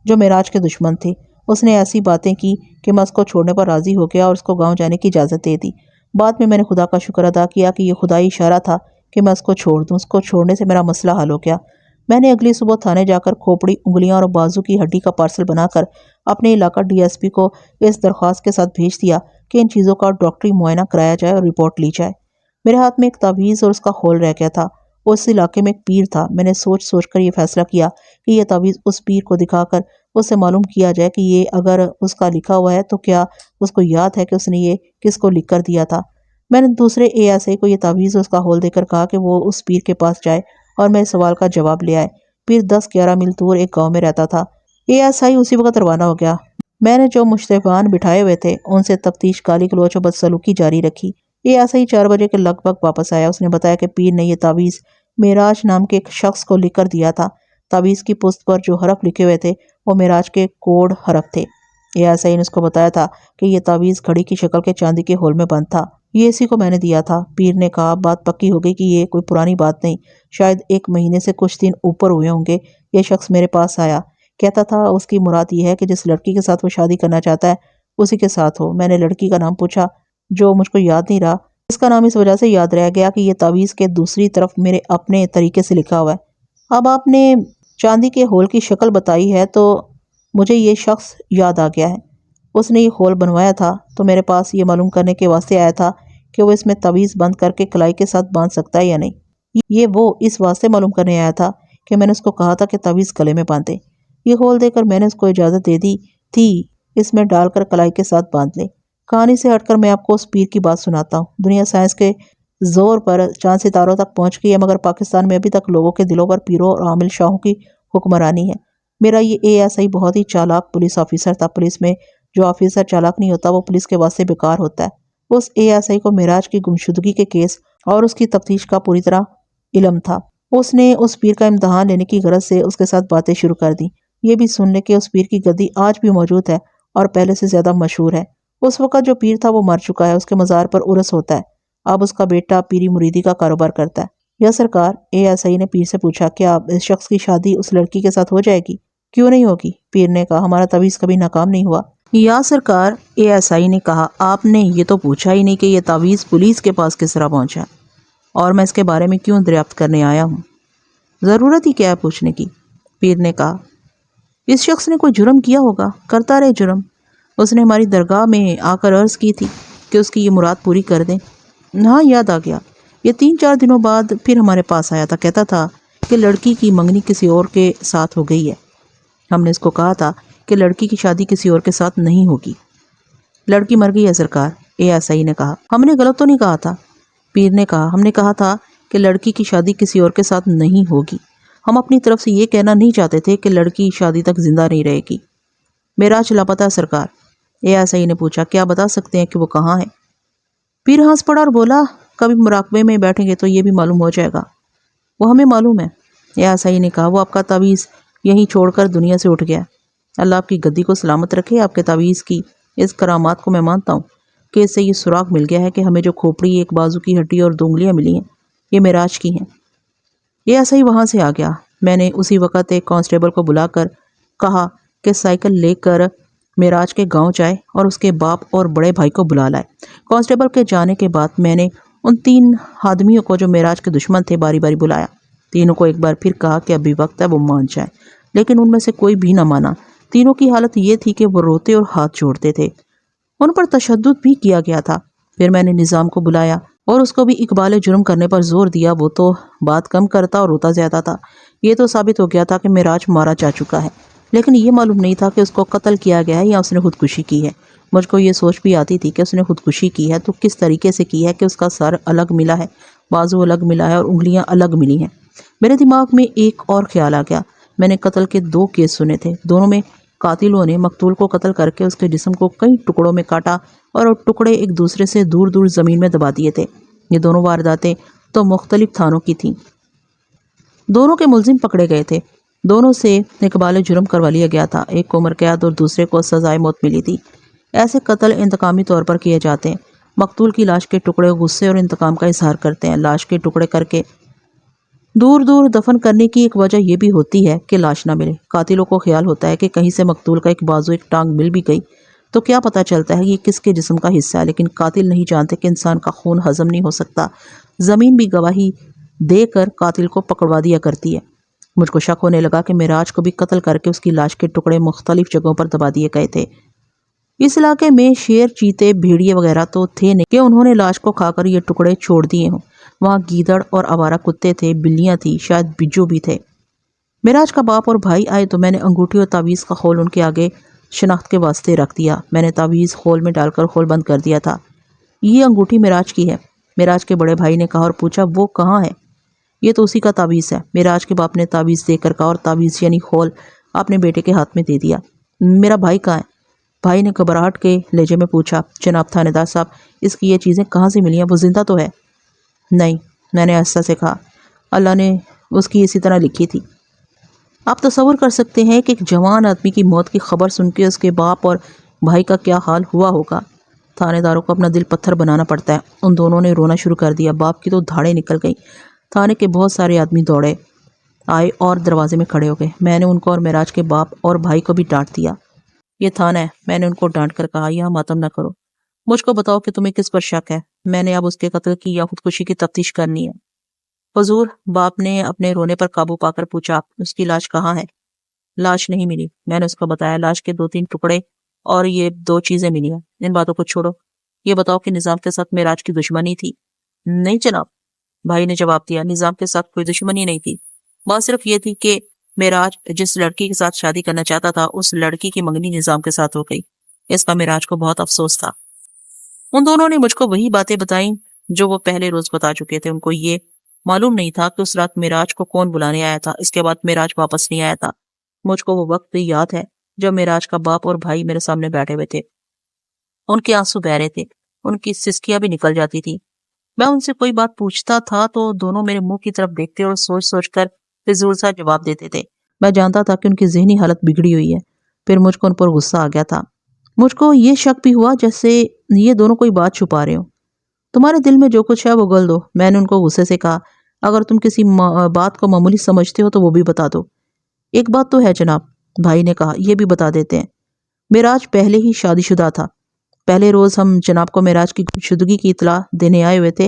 جو معراج کے دشمن تھے۔ اس نے ایسی باتیں کی کہ میں اس کو چھوڑنے پر راضی ہو گیا اور اس کو گاؤں جانے کی اجازت دے دی۔ بعد میں نے خدا کا شکر ادا کیا کہ یہ خدائی اشارہ تھا کہ میں اس کو چھوڑ دوں۔ اس کو چھوڑنے سے میرا مسئلہ حل ہو گیا۔ میں نے اگلی صبح تھانے جا کر کھوپڑی، انگلیاں اور بازو کی ہڈی کا پارسل بنا کر اپنے علاقہ DSP کو اس درخواست کے ساتھ بھیج دیا کہ ان چیزوں کا ڈاکٹری معائنہ کرایا جائے اور رپورٹ لی جائے۔ میرے ہاتھ میں ایک تعویذ اور اس کا خول رہ گیا تھا۔ اس علاقے میں ایک پیر تھا۔ میں نے سوچ سوچ کر یہ فیصلہ کیا کہ یہ تعویذ اس پیر کو دکھا کر اس سے معلوم کیا جائے کہ یہ اگر اس کا لکھا ہوا ہے تو کیا اس کو یاد ہے کہ اس نے یہ کس کو لکھ کر دیا تھا۔ میں نے دوسرے ASI کو یہ تعویذ اور اس کا خول دے کر کہا کہ وہ اس پیر کے پاس جائے اور میں اس سوال کا جواب لے آئے۔ پیر 10-11 میل دور ایک گاؤں میں رہتا تھا۔ ASI اسی وقت روانہ ہو گیا۔ میں نے جو مشتبہان بٹھائے ہوئے تھے ان سے تفتیش، گالی گلوچ و بدسلوکی جاری رکھی۔ ASI 4 بجے کے لگ بھگ واپس آیا۔ اس نے بتایا کہ پیر نے یہ تعویذ معراج نام کے ایک شخص کو لکھ کر دیا تھا۔ تعویذ کی پشت پر جو حرف لکھے ہوئے تھے وہ معراج کے کوڈ حرف تھے۔ ASI نے اس کو بتایا تھا کہ یہ تعویذ گھڑی کی شکل کے چاندی کے ہول میں بند تھا۔ یہ اسی کو میں نے دیا تھا۔ پیر نے کہا، بات پکی ہو گئی کہ یہ کوئی پرانی بات نہیں، شاید 1 مہینے سے کچھ دن اوپر ہوئے ہوں گے۔ یہ شخص میرے پاس آیا، کہتا تھا اس کی مراد یہ ہے کہ جس لڑکی کے ساتھ وہ شادی کرنا چاہتا ہے اسی کے ساتھ ہو۔ میں نے لڑکی کا نام پوچھا جو مجھ کو یاد نہیں رہا۔ اس کا نام اس وجہ سے یاد رہ گیا کہ یہ تعویذ کے دوسری طرف میرے اپنے طریقے سے لکھا ہوا ہے۔ اب آپ نے چاندی کے ہول کی شکل بتائی ہے تو مجھے یہ شخص یاد آ گیا ہے۔ اس نے یہ ہول بنوایا تھا تو میرے پاس یہ معلوم کرنے کے واسطے آیا تھا کہ وہ اس میں تعویذ بند کر کے کلائی کے ساتھ باندھ سکتا ہے یا نہیں۔ یہ وہ اس واسطے معلوم کرنے آیا تھا کہ میں نے اس کو کہا تھا کہ تعویذ گلے میں باندھے۔ یہ ہول دے کر میں نے اس کو اجازت دے دی تھی اس میں ڈال کر کلائی کے ساتھ باندھ لے۔ کہانی سے ہٹ کر میں آپ کو اس پیر کی بات سناتا ہوں۔ دنیا سائنس کے زور پر چاند ستاروں تک پہنچ گئی ہے، مگر پاکستان میں ابھی تک لوگوں کے دلوں پر پیروں اور عامل شاہوں کی حکمرانی ہے۔ میرا یہ ASI بہت ہی چالاک پولیس آفیسر تھا۔ پولیس میں جو آفیسر چالاک نہیں ہوتا وہ پولیس کے واسطے بیکار ہوتا ہے۔ اس ASI کو معراج کی گمشدگی کے کیس اور اس کی تفتیش کا پوری طرح علم تھا۔ اس نے اس پیر کا امتحان لینے کی غرض سے اس کے ساتھ باتیں شروع کر دی۔ یہ بھی سن لے کہ اس پیر کی گدی آج بھی موجود ہے اور پہلے سے زیادہ مشہور ہے۔ اس وقت جو پیر تھا وہ مر چکا ہے۔ اس کے مزار پر عرس ہوتا ہے۔ اب اس کا بیٹا پیری مریدی کا کاروبار کرتا ہے۔ یا سرکار، ASI نے پیر سے پوچھا، کیا اس شخص کی شادی اس لڑکی کے ساتھ ہو جائے گی؟ کیوں نہیں ہوگی؟ پیر نے کہا، ہمارا تعویذ کبھی ناکام نہیں ہوا۔ یا سرکار، ASI نے کہا، آپ نے یہ تو پوچھا ہی نہیں کہ یہ تعویذ پولیس کے پاس کس طرح پہنچا اور میں اس کے بارے میں کیوں دریافت کرنے آیا ہوں۔ ضرورت ہی کیا ہے پوچھنے کی؟ پیر نے کہا، اس شخص نے کوئی جرم کیا ہوگا، کرتا رہے جرم۔ اس نے ہماری درگاہ میں آ کر عرض کی تھی کہ اس کی یہ مراد پوری کر دیں۔ ہاں، یاد آ گیا۔ یہ 3-4 دنوں بعد پھر ہمارے پاس آیا تھا، کہتا تھا کہ لڑکی کی منگنی کسی اور کے ساتھ ہو گئی ہے۔ ہم نے اس کو کہا تھا کہ لڑکی کی شادی کسی اور کے ساتھ نہیں ہوگی۔ لڑکی مر گئی ہے سرکار، ASI نے کہا۔ ہم نے غلط تو نہیں کہا تھا؟ پیر نے کہا، ہم نے کہا تھا کہ لڑکی کی شادی کسی اور کے ساتھ نہیں ہوگی۔ ہم اپنی طرف سے یہ کہنا نہیں چاہتے تھے کہ لڑکی شادی تک زندہ نہیں رہے گی۔ معراج لاپتہ ہے سرکار، ASI نے پوچھا، کیا بتا سکتے ہیں کہ وہ کہاں ہے؟ پیر ہنس پڑا اور بولا، کبھی مراقبے میں بیٹھیں گے تو یہ بھی معلوم ہو جائے گا۔ وہ ہمیں معلوم ہے، ASI نے کہا۔ وہ آپ کا تعویذ یہیں چھوڑ کر دنیا سے اٹھ گیا۔ اللہ آپ کی گدی کو سلامت رکھے۔ آپ کے تعویذ کی اس کرامات کو میں مانتا ہوں کہ اس سے یہ سراغ مل گیا ہے کہ ہمیں جو کھوپڑی، ایک بازو کی ہڈی اور 2 انگلیاں ملی ہیں یہ معراج کی ہیں۔ ASI وہاں سے آ گیا۔ میں نے اسی وقت ایک کانسٹیبل کو بلا کر کہا کہ سائیکل لے کر معراج کے گاؤں جائے اور اس کے باپ اور بڑے بھائی کو بلا لائے۔ کانسٹیبل کے جانے کے بعد میں نے ان 3 آدمیوں کو جو معراج کے دشمن تھے باری باری بلایا۔ تینوں کو ایک بار پھر کہا کہ ابھی وقت ہے وہ مان جائیں، لیکن ان میں سے کوئی بھی نہ مانا۔ تینوں کی حالت یہ تھی کہ وہ روتے اور ہاتھ جوڑتے تھے۔ ان پر تشدد بھی کیا گیا تھا۔ پھر میں نے نظام کو بلایا اور اس کو بھی اقبال جرم کرنے پر زور دیا۔ وہ تو بات کم کرتا اور روتا زیادہ تھا۔ یہ تو ثابت ہو گیا تھا کہ معراج مارا جا چکا ہے، لیکن یہ معلوم نہیں تھا کہ اس کو قتل کیا گیا ہے یا اس نے خودکشی کی ہے۔ مجھ کو یہ سوچ بھی آتی تھی کہ اس نے خودکشی کی ہے تو کس طریقے سے کی ہے کہ اس کا سر الگ ملا ہے، بازو الگ ملا ہے اور انگلیاں الگ ملی ہیں۔ میرے دماغ میں ایک اور خیال آ گیا۔ میں نے قتل کے 2 کیس سنے تھے، دونوں میں قاتلوں نے مقتول کو قتل کر کے اس کے جسم کو کئی ٹکڑوں میں کاٹا اور ٹکڑے ایک دوسرے سے دور دور زمین میں دبا دیے تھے۔ یہ دونوں وارداتیں تو مختلف تھانوں کی تھیں۔ دونوں کے ملزم پکڑے گئے تھے، دونوں سے اقبال جرم کروا لیا گیا تھا۔ ایک کو عمر قید اور دوسرے کو سزائے موت ملی تھی۔ ایسے قتل انتقامی طور پر کیے جاتے ہیں۔ مقتول کی لاش کے ٹکڑے غصے اور انتقام کا اظہار کرتے ہیں۔ لاش کے ٹکڑے کر کے دور دور دفن کرنے کی ایک وجہ یہ بھی ہوتی ہے کہ لاش نہ ملے۔ قاتلوں کو خیال ہوتا ہے کہ کہیں سے مقتول کا ایک بازو ایک ٹانگ مل بھی گئی تو کیا پتہ چلتا ہے یہ کس کے جسم کا حصہ ہے، لیکن قاتل نہیں جانتے کہ انسان کا خون ہضم نہیں ہو سکتا۔ زمین بھی گواہی دے کر قاتل کو پکڑوا دیا کرتی ہے۔ مجھ کو شک ہونے لگا کہ معراج کو بھی قتل کر کے اس کی لاش کے ٹکڑے مختلف جگہوں پر دبا دیے گئے تھے۔ اس علاقے میں شیر، چیتے، بھیڑیے وغیرہ تو تھے نہیں کہ انہوں نے لاش کو کھا کر یہ ٹکڑے چھوڑ دیے ہوں۔ وہاں گیدڑ اور آوارہ کتے تھے، بلیاں تھیں، شاید بجو بھی تھے۔ معراج کا باپ اور بھائی آئے تو میں نے انگوٹھی اور تعویذ کا خول ان کے آگے شناخت کے واسطے رکھ دیا۔ میں نے تعویذ خول میں ڈال کر خول بند کر دیا تھا۔ یہ انگوٹھی معراج کی ہے، معراج کے بڑے بھائی نے کہا اور پوچھا وہ کہاں ہے؟ یہ تو اسی کا تعویذ ہے، معراج کے باپ نے تعویذ دے کر کہا اور تعویذ یعنی خول اپنے بیٹے کے ہاتھ میں دے دیا۔ میرا بھائی کہاں ہے؟ بھائی نے گھبراہٹ کے لہجے میں پوچھا۔ جناب تھانے دار صاحب، اس کی یہ چیزیں کہاں سے ملی ہیں؟ وہ زندہ تو ہے؟ نہیں، میں نے آہستہ سے کہا، اللہ نے اس کی اسی طرح لکھی تھی۔ آپ تصور کر سکتے ہیں کہ ایک جوان آدمی کی موت کی خبر سن کے اس کے باپ اور بھائی کا کیا حال ہوا ہوگا۔ تھانے داروں کو اپنا دل پتھر بنانا پڑتا ہے۔ ان دونوں نے رونا شروع کر دیا۔ باپ کی تو دھاڑیں نکل گئیں۔ تھانے کے بہت سارے آدمی دوڑے آئے اور دروازے میں کھڑے ہو گئے۔ میں نے ان کو اور معراج کے باپ اور بھائی کو بھی ڈانٹ دیا۔ یہ تھانہ ہے، میں نے ان کو ڈانٹ کر کہا، یہاں ماتم نہ کرو۔ مجھ کو بتاؤ کہ تمہیں کس پر شک ہے؟ میں نے اب اس کے قتل کی یا خودکشی کی تفتیش کرنی ہے۔ حضور، باپ نے اپنے رونے پر قابو پا کر پوچھا، اس کی لاش کہاں ہے؟ لاش نہیں ملی، میں نے اس کو بتایا۔ لاش کے 2-3 ٹکڑے اور یہ 2 چیزیں ملی ہیں۔ ان باتوں کو چھوڑو، یہ بتاؤ کہ نظام کے ساتھ معراج کی دشمنی تھی؟ نہیں جناب، بھائی نے جواب دیا، نظام کے ساتھ کوئی دشمنی نہیں تھی۔ بات صرف یہ تھی کہ معراج جس لڑکی کے ساتھ شادی کرنا چاہتا تھا اس لڑکی کی منگنی نظام کے ساتھ ہو گئی۔ اس کا معراج کو بہت افسوس تھا۔ ان دونوں نے مجھ کو وہی باتیں بتائیں جو وہ پہلے روز بتا چکے تھے۔ ان کو یہ معلوم نہیں تھا کہ اس رات معراج کو کون بلانے آیا تھا۔ اس کے بعد معراج واپس نہیں آیا تھا۔ مجھ کو وہ وقت بھی یاد ہے جب معراج کا باپ اور بھائی میرے سامنے بیٹھے ہوئے تھے۔ ان کے آنسو بہ رہے تھے، ان کی سسکیاں بھی نکل جاتی تھی۔ میں ان سے کوئی بات پوچھتا تھا تو دونوں میرے منہ کی طرف دیکھتے اور سوچ سوچ کر فضول سا جواب دیتے تھے۔ میں جانتا تھا کہ ان کی ذہنی حالت بگڑی ہوئی ہے۔ پھر مجھ کو ان پر غصہ آ گیا تھا۔ مجھ کو یہ شک بھی ہوا جیسے یہ دونوں کوئی بات چھپا رہے ہوں۔ تمہارے دل میں جو کچھ ہے وہ گل دو، میں نے ان کو غصے سے کہا۔ اگر تم کسی بات کو معمولی سمجھتے ہو تو وہ بھی بتا دو۔ ایک بات تو ہے جناب، بھائی نے کہا، یہ بھی بتا دیتے ہیں۔ معراج پہلے ہی شادی شدہ تھا۔ پہلے روز ہم جناب کو معراج کی شدگی کی اطلاع دینے آئے ہوئے تھے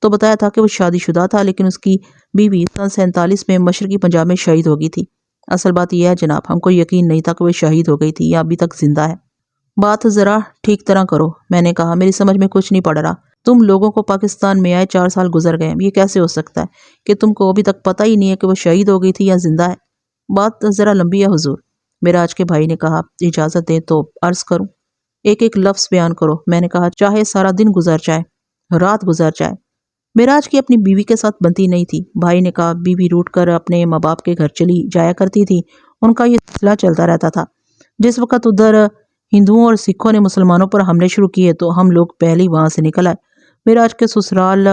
تو بتایا تھا کہ وہ شادی شدہ تھا، لیکن اس کی بیوی سن 47 میں مشرقی پنجاب میں شہید ہو گئی تھی۔ اصل بات یہ ہے جناب، ہم کو یقین نہیں تھا کہ وہ شہید ہو گئی تھی یا ابھی تک زندہ ہے۔ بات ذرا ٹھیک طرح کرو، میں نے کہا، میری سمجھ میں کچھ نہیں پڑ رہا۔ تم لوگوں کو پاکستان میں آئے 4 سال گزر گئے، یہ کیسے ہو سکتا ہے کہ تم کو ابھی تک پتہ ہی نہیں ہے کہ وہ شہید ہو گئی تھی یا زندہ ہے؟ بات ذرا لمبی ہے حضور، معراج کے بھائی نے کہا۔ اجازت دیں تو عرض کروں؟ ایک ایک لفظ بیان کرو، میں نے کہا، چاہے سارا دن گزر جائے، رات گزر جائے۔ معراج کی اپنی بیوی کے ساتھ بنتی نہیں تھی۔ بھائی نے کہا، بیوی روٹ کر اپنے ماں باپ کے گھر چلی جایا کرتی تھی۔ ان کا یہ سلسلہ چلتا رہتا تھا۔ جس وقت ادھر ہندوؤں اور سکھوں نے مسلمانوں پر حملے شروع کیے تو ہم لوگ پہلے وہاں سے نکل آئے۔ معراج کے سسرال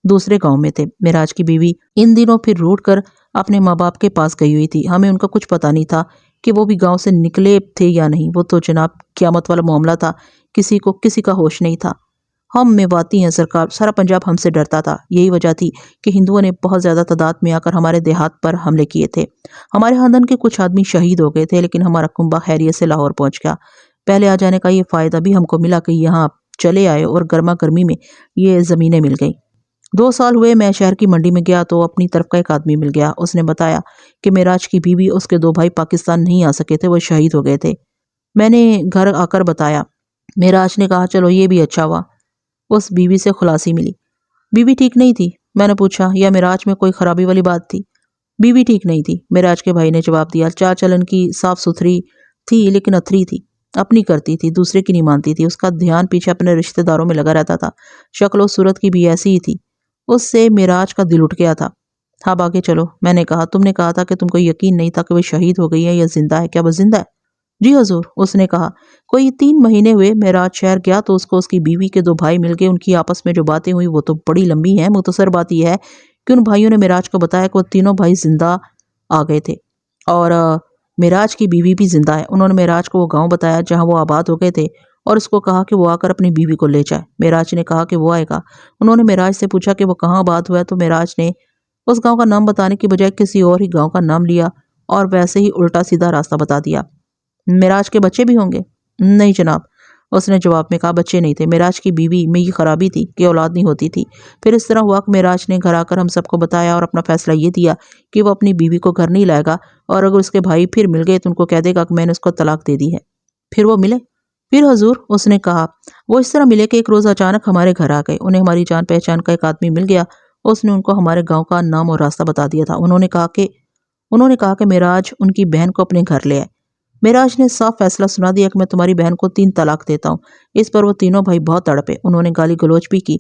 دوسرے گاؤں میں تھے۔ معراج کی بیوی ان دنوں پھر روٹ کر اپنے ماں باپ کے پاس گئی ہوئی تھی۔ ہمیں ان کا کچھ پتہ نہیں تھا کہ وہ بھی گاؤں سے نکلے تھے یا نہیں۔ وہ تو جناب قیامت والا معاملہ تھا، کسی کو کسی کا ہوش نہیں تھا۔ ہم میواتی ہیں سرکار، سارا پنجاب ہم سے ڈرتا تھا۔ یہی وجہ تھی کہ ہندوؤں نے بہت زیادہ تعداد میں آ کر ہمارے دیہات پر حملے کیے تھے۔ ہمارے خاندان کے کچھ آدمی شہید ہو گئے تھے، لیکن ہمارا کنبہ خیریت سے لاہور پہنچ گیا۔ پہلے آ جانے کا یہ فائدہ بھی ہم کو ملا کہ یہاں چلے آئے اور گرما گرمی میں یہ زمینیں مل گئیں۔ 2 سال ہوئے، میں شہر کی منڈی میں گیا تو اپنی طرف کا ایک آدمی مل گیا۔ اس نے بتایا کہ معراج کی بیوی، اس کے 2 بھائی پاکستان نہیں آ سکے تھے، وہ شہید ہو گئے تھے۔ میں نے گھر آ کر بتایا۔ معراج نے کہا، چلو یہ بھی اچھا ہوا، اس بیوی سے خلاصی ملی۔ بیوی ٹھیک نہیں تھی؟ میں نے پوچھا، یا معراج میں کوئی خرابی والی بات تھی؟ بیوی ٹھیک نہیں تھی، معراج کے بھائی نے جواب دیا۔ چال چلن کی صاف ستھری تھی لیکن اتھری تھی، اپنی کرتی تھی، دوسرے کی نہیں مانتی تھی۔ اس کا دھیان پیچھے اپنے رشتہ داروں میں لگا رہتا تھا۔ شکل و صورت کی بھی ایسی ہی تھی۔ اس سے معراج کا دل اٹھ گیا تھا۔ اب آگے چلو، میں نے کہا۔ تم نے کہا تھا کہ تم کو یقین نہیں تھا کہ وہ شہید ہو گئی ہے یا زندہ ہے، کیا وہ زندہ ہے؟ جی حضور، اس نے کہا۔ کوئی 3 مہینے ہوئے معراج شہر گیا تو اس کو اس کی بیوی کے 2 بھائی مل گئے۔ ان کی آپس میں جو باتیں ہوئی وہ تو بڑی لمبی ہیں۔ مختصر بات یہ ہے کہ ان بھائیوں نے معراج کو بتایا کہ وہ تینوں بھائی زندہ آ گئے تھے اور معراج کی بیوی بھی زندہ ہے۔ انہوں نے معراج کو وہ گاؤں بتایا جہاں وہ آباد ہو گئے تھے اور اس کو کہا کہ وہ آ کر اپنی بیوی کو لے جائے۔ معراج نے کہا کہ وہ آئے گا۔ انہوں نے معراج سے پوچھا کہ وہ کہاں آباد ہوا ہے، تو معراج نے اس گاؤں کا نام بتانے کی بجائے کسی اور ہی گاؤں کا نام لیا اور ویسے ہی الٹا سیدھا راستہ بتا دیا۔ معراج کے بچے بھی ہوں گے؟ نہیں جناب، اس نے جواب میں کہا، بچے نہیں تھے۔ معراج کی بیوی میں یہ خرابی تھی کہ اولاد نہیں ہوتی تھی۔ پھر اس طرح ہوا کہ معراج نے گھر آ کر ہم سب کو بتایا اور اپنا فیصلہ یہ دیا کہ وہ اپنی بیوی کو گھر نہیں لائے گا، اور اگر اس کے بھائی پھر مل گئے تو ان کو کہہ دے گا کہ میں نے اس کو طلاق دے دی ہے۔ پھر وہ ملے؟ پھر حضور، اس نے کہا، وہ اس طرح ملے کہ ایک روز اچانک ہمارے گھر آ گئے۔ انہیں ہماری جان پہچان کا ایک آدمی مل گیا۔ اس نے ان کو ہمارے گاؤں کا نام اور راستہ بتا دیا تھا۔ انہوں نے کہا کہ معراج ان کی بہن کو اپنے گھر لے آئے۔ معراج نے صاف فیصلہ سنا دیا کہ میں تمہاری بہن کو 3 طلاق دیتا ہوں۔ اس پر وہ تینوں بھائی بہت تڑپے۔ انہوں نے گالی گلوچ بھی کی۔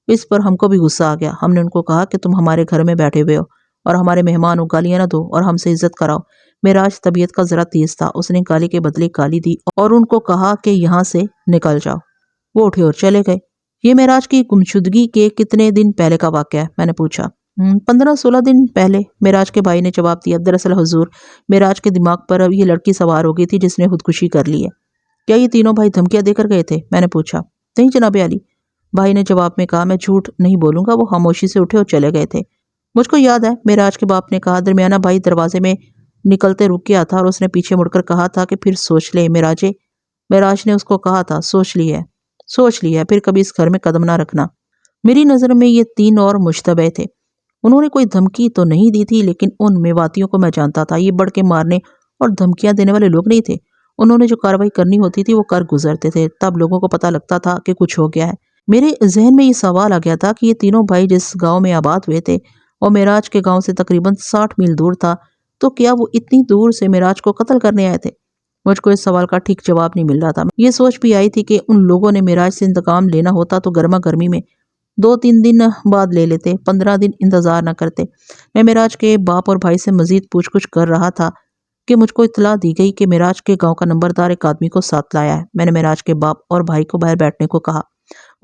اس پر ہم کو بھی غصہ آ گیا۔ ہم نے ان کو کہا کہ تم ہمارے گھر میں بیٹھے ہوئے ہو اور ہمارے مہمان ہو، گالیاں نہ دو اور ہم سے عزت کراؤ۔ معراج طبیعت کا ذرا تیز تھا۔ اس نے گالی کے بدلے گالی دی اور ان کو کہا کہ یہاں سے نکل جاؤ۔ وہ اٹھے اور چلے گئے۔ یہ معراج کی گمشدگی کے کتنے دن پہلے کا واقعہ ہے؟ میں نے پوچھا۔ 15-16 دن پہلے، معراج کے بھائی نے جواب دیا۔ دراصل حضور، معراج کے دماغ پر اب یہ لڑکی سوار ہو گئی تھی جس نے خودکشی کر لی ہے۔ کیا یہ تینوں بھائی دھمکیاں دے کر گئے تھے؟ میں نے پوچھا۔ نہیں جناب عالی، بھائی نے جواب میں کہا۔ میں جھوٹ نہیں بولوں گا، وہ خاموشی سے اٹھے اور چلے گئے تھے۔ مجھ کو یاد ہے، معراج کے باپ نے کہا۔ درمیانہ بھائی دروازے میں نکلتے رک گیا تھا اور اس نے پیچھے مڑ کر کہا تھا کہ پھر سوچ لے معراجے۔ معراج نے اس کو کہا تھا، سوچ لی ہے، پھر کبھی اس گھر میں قدم نہ رکھنا۔ میری نظر میں یہ 3 اور مشتبہ تھے۔ انہوں نے کوئی دھمکی تو نہیں دی تھی، لیکن ان میواتیوں کو میں جانتا تھا۔ یہ بڑھ کے مارنے اور دھمکیاں دینے والے لوگ نہیں تھے۔ انہوں نے جو کاروائی کرنی ہوتی تھی وہ کر گزرتے تھے، تب لوگوں کو پتہ لگتا تھا کہ کچھ ہو گیا ہے۔ میرے ذہن میں یہ سوال آ گیا تھا کہ یہ تینوں بھائی جس گاؤں میں آباد ہوئے تھے اور معراج کے گاؤں سے تقریباً 60 میل دور تھا، تو کیا وہ اتنی دور سے معراج کو قتل کرنے آئے تھے؟ مجھ کو اس سوال کا ٹھیک جواب نہیں مل رہا تھا۔ یہ سوچ بھی آئی تھی کہ ان لوگوں نے معراج سے انتقام لینا ہوتا تو گرما گرمی میں 2-3 دن بعد لے لیتے، 15 دن انتظار نہ کرتے۔ میں معراج کے باپ اور بھائی سے مزید پوچھ گچھ کر رہا تھا کہ مجھ کو اطلاع دی گئی کہ معراج کے گاؤں کا نمبردار ایک آدمی کو ساتھ لایا ہے۔ میں نے معراج کے باپ اور بھائی کو باہر بیٹھنے کو کہا۔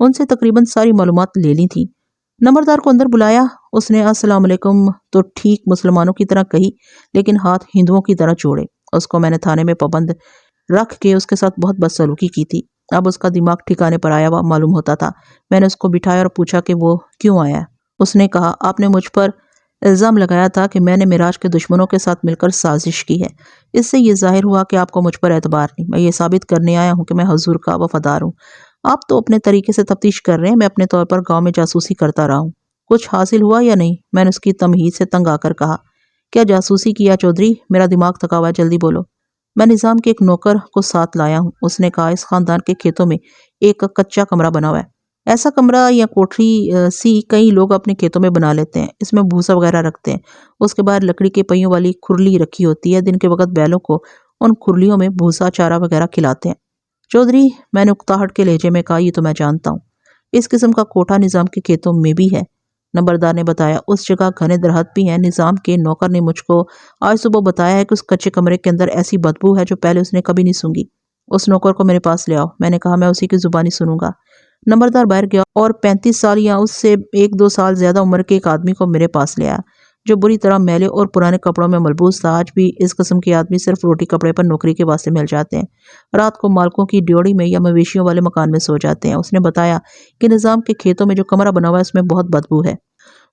ان سے تقریباً ساری معلومات لے لی تھی۔ نمبردار کو اندر بلایا۔ اس نے السلام علیکم تو ٹھیک مسلمانوں کی طرح کہی، لیکن ہاتھ ہندوؤں کی طرح جوڑے۔ اس کو میں نے تھانے میں پابند رکھ کے اس کے ساتھ بہت بدسلوکی کی تھی۔ اب اس کا دماغ ٹھکانے پر آیا ہوا معلوم ہوتا تھا۔ میں نے اس کو بٹھایا اور پوچھا کہ وہ کیوں آیا ہے؟ اس نے کہا، آپ نے مجھ پر الزام لگایا تھا کہ میں نے معراج کے دشمنوں کے ساتھ مل کر سازش کی ہے۔ اس سے یہ ظاہر ہوا کہ آپ کو مجھ پر اعتبار نہیں۔ میں یہ ثابت کرنے آیا ہوں کہ میں حضور کا وفادار ہوں۔ آپ تو اپنے طریقے سے تفتیش کر رہے ہیں، میں اپنے طور پر گاؤں میں جاسوسی کرتا رہا ہوں۔ کچھ حاصل ہوا یا نہیں؟ میں نے اس کی تمہید سے تنگ آ کر کہا۔ کیا جاسوسی کیا چودھری؟ میرا دماغ تھکا ہوا ہے، جلدی بولو۔ میں نظام کے ایک نوکر کو ساتھ لایا ہوں۔ اس نے کہا، اس خاندان کے کھیتوں میں ایک کچا کمرہ بنا ہوا ہے۔ ایسا کمرہ یا کوٹری سی کئی لوگ اپنے کھیتوں میں بنا لیتے ہیں۔ اس میں بھوسا وغیرہ رکھتے ہیں۔ اس کے باہر لکڑی کے پہیوں والی کھرلی رکھی ہوتی ہے۔ دن کے وقت بیلوں کو ان کھرلیوں میں بھوسا چارہ وغیرہ کھلاتے ہیں۔ چودھری، میں نے اکتاہٹ کے لہجے میں کہا، یہ تو میں جانتا ہوں۔ اس قسم کا کوٹھا نظام کے کھیتوں میں بھی ہے، نمبردار نے بتایا۔ اس جگہ گھنے درخت بھی ہیں۔ نظام کے نوکر نے مجھ کو آج صبح بتایا ہے کہ اس کچے کمرے کے اندر ایسی بدبو ہے جو پہلے اس نے کبھی نہیں سونگی۔ اس نوکر کو میرے پاس لے آؤ۔ میں نے کہا، میں اسی کی زبانی سنوں گا۔ نمبردار باہر گیا اور 35 سال یا اس سے 1-2 سال زیادہ عمر کے ایک آدمی کو میرے پاس لے آیا، جو بری طرح میلے اور پرانے کپڑوں میں ملبوس تھا۔ آج بھی اس قسم کے آدمی صرف روٹی کپڑے پر نوکری کے واسطے مل جاتے ہیں۔ رات کو مالکوں کی ڈیوڑی میں یا مویشیوں والے مکان میں سو جاتے ہیں۔ اس نے بتایا کہ نظام کے کھیتوں میں جو کمرہ بنا ہوا ہے اس میں بہت بدبو ہے۔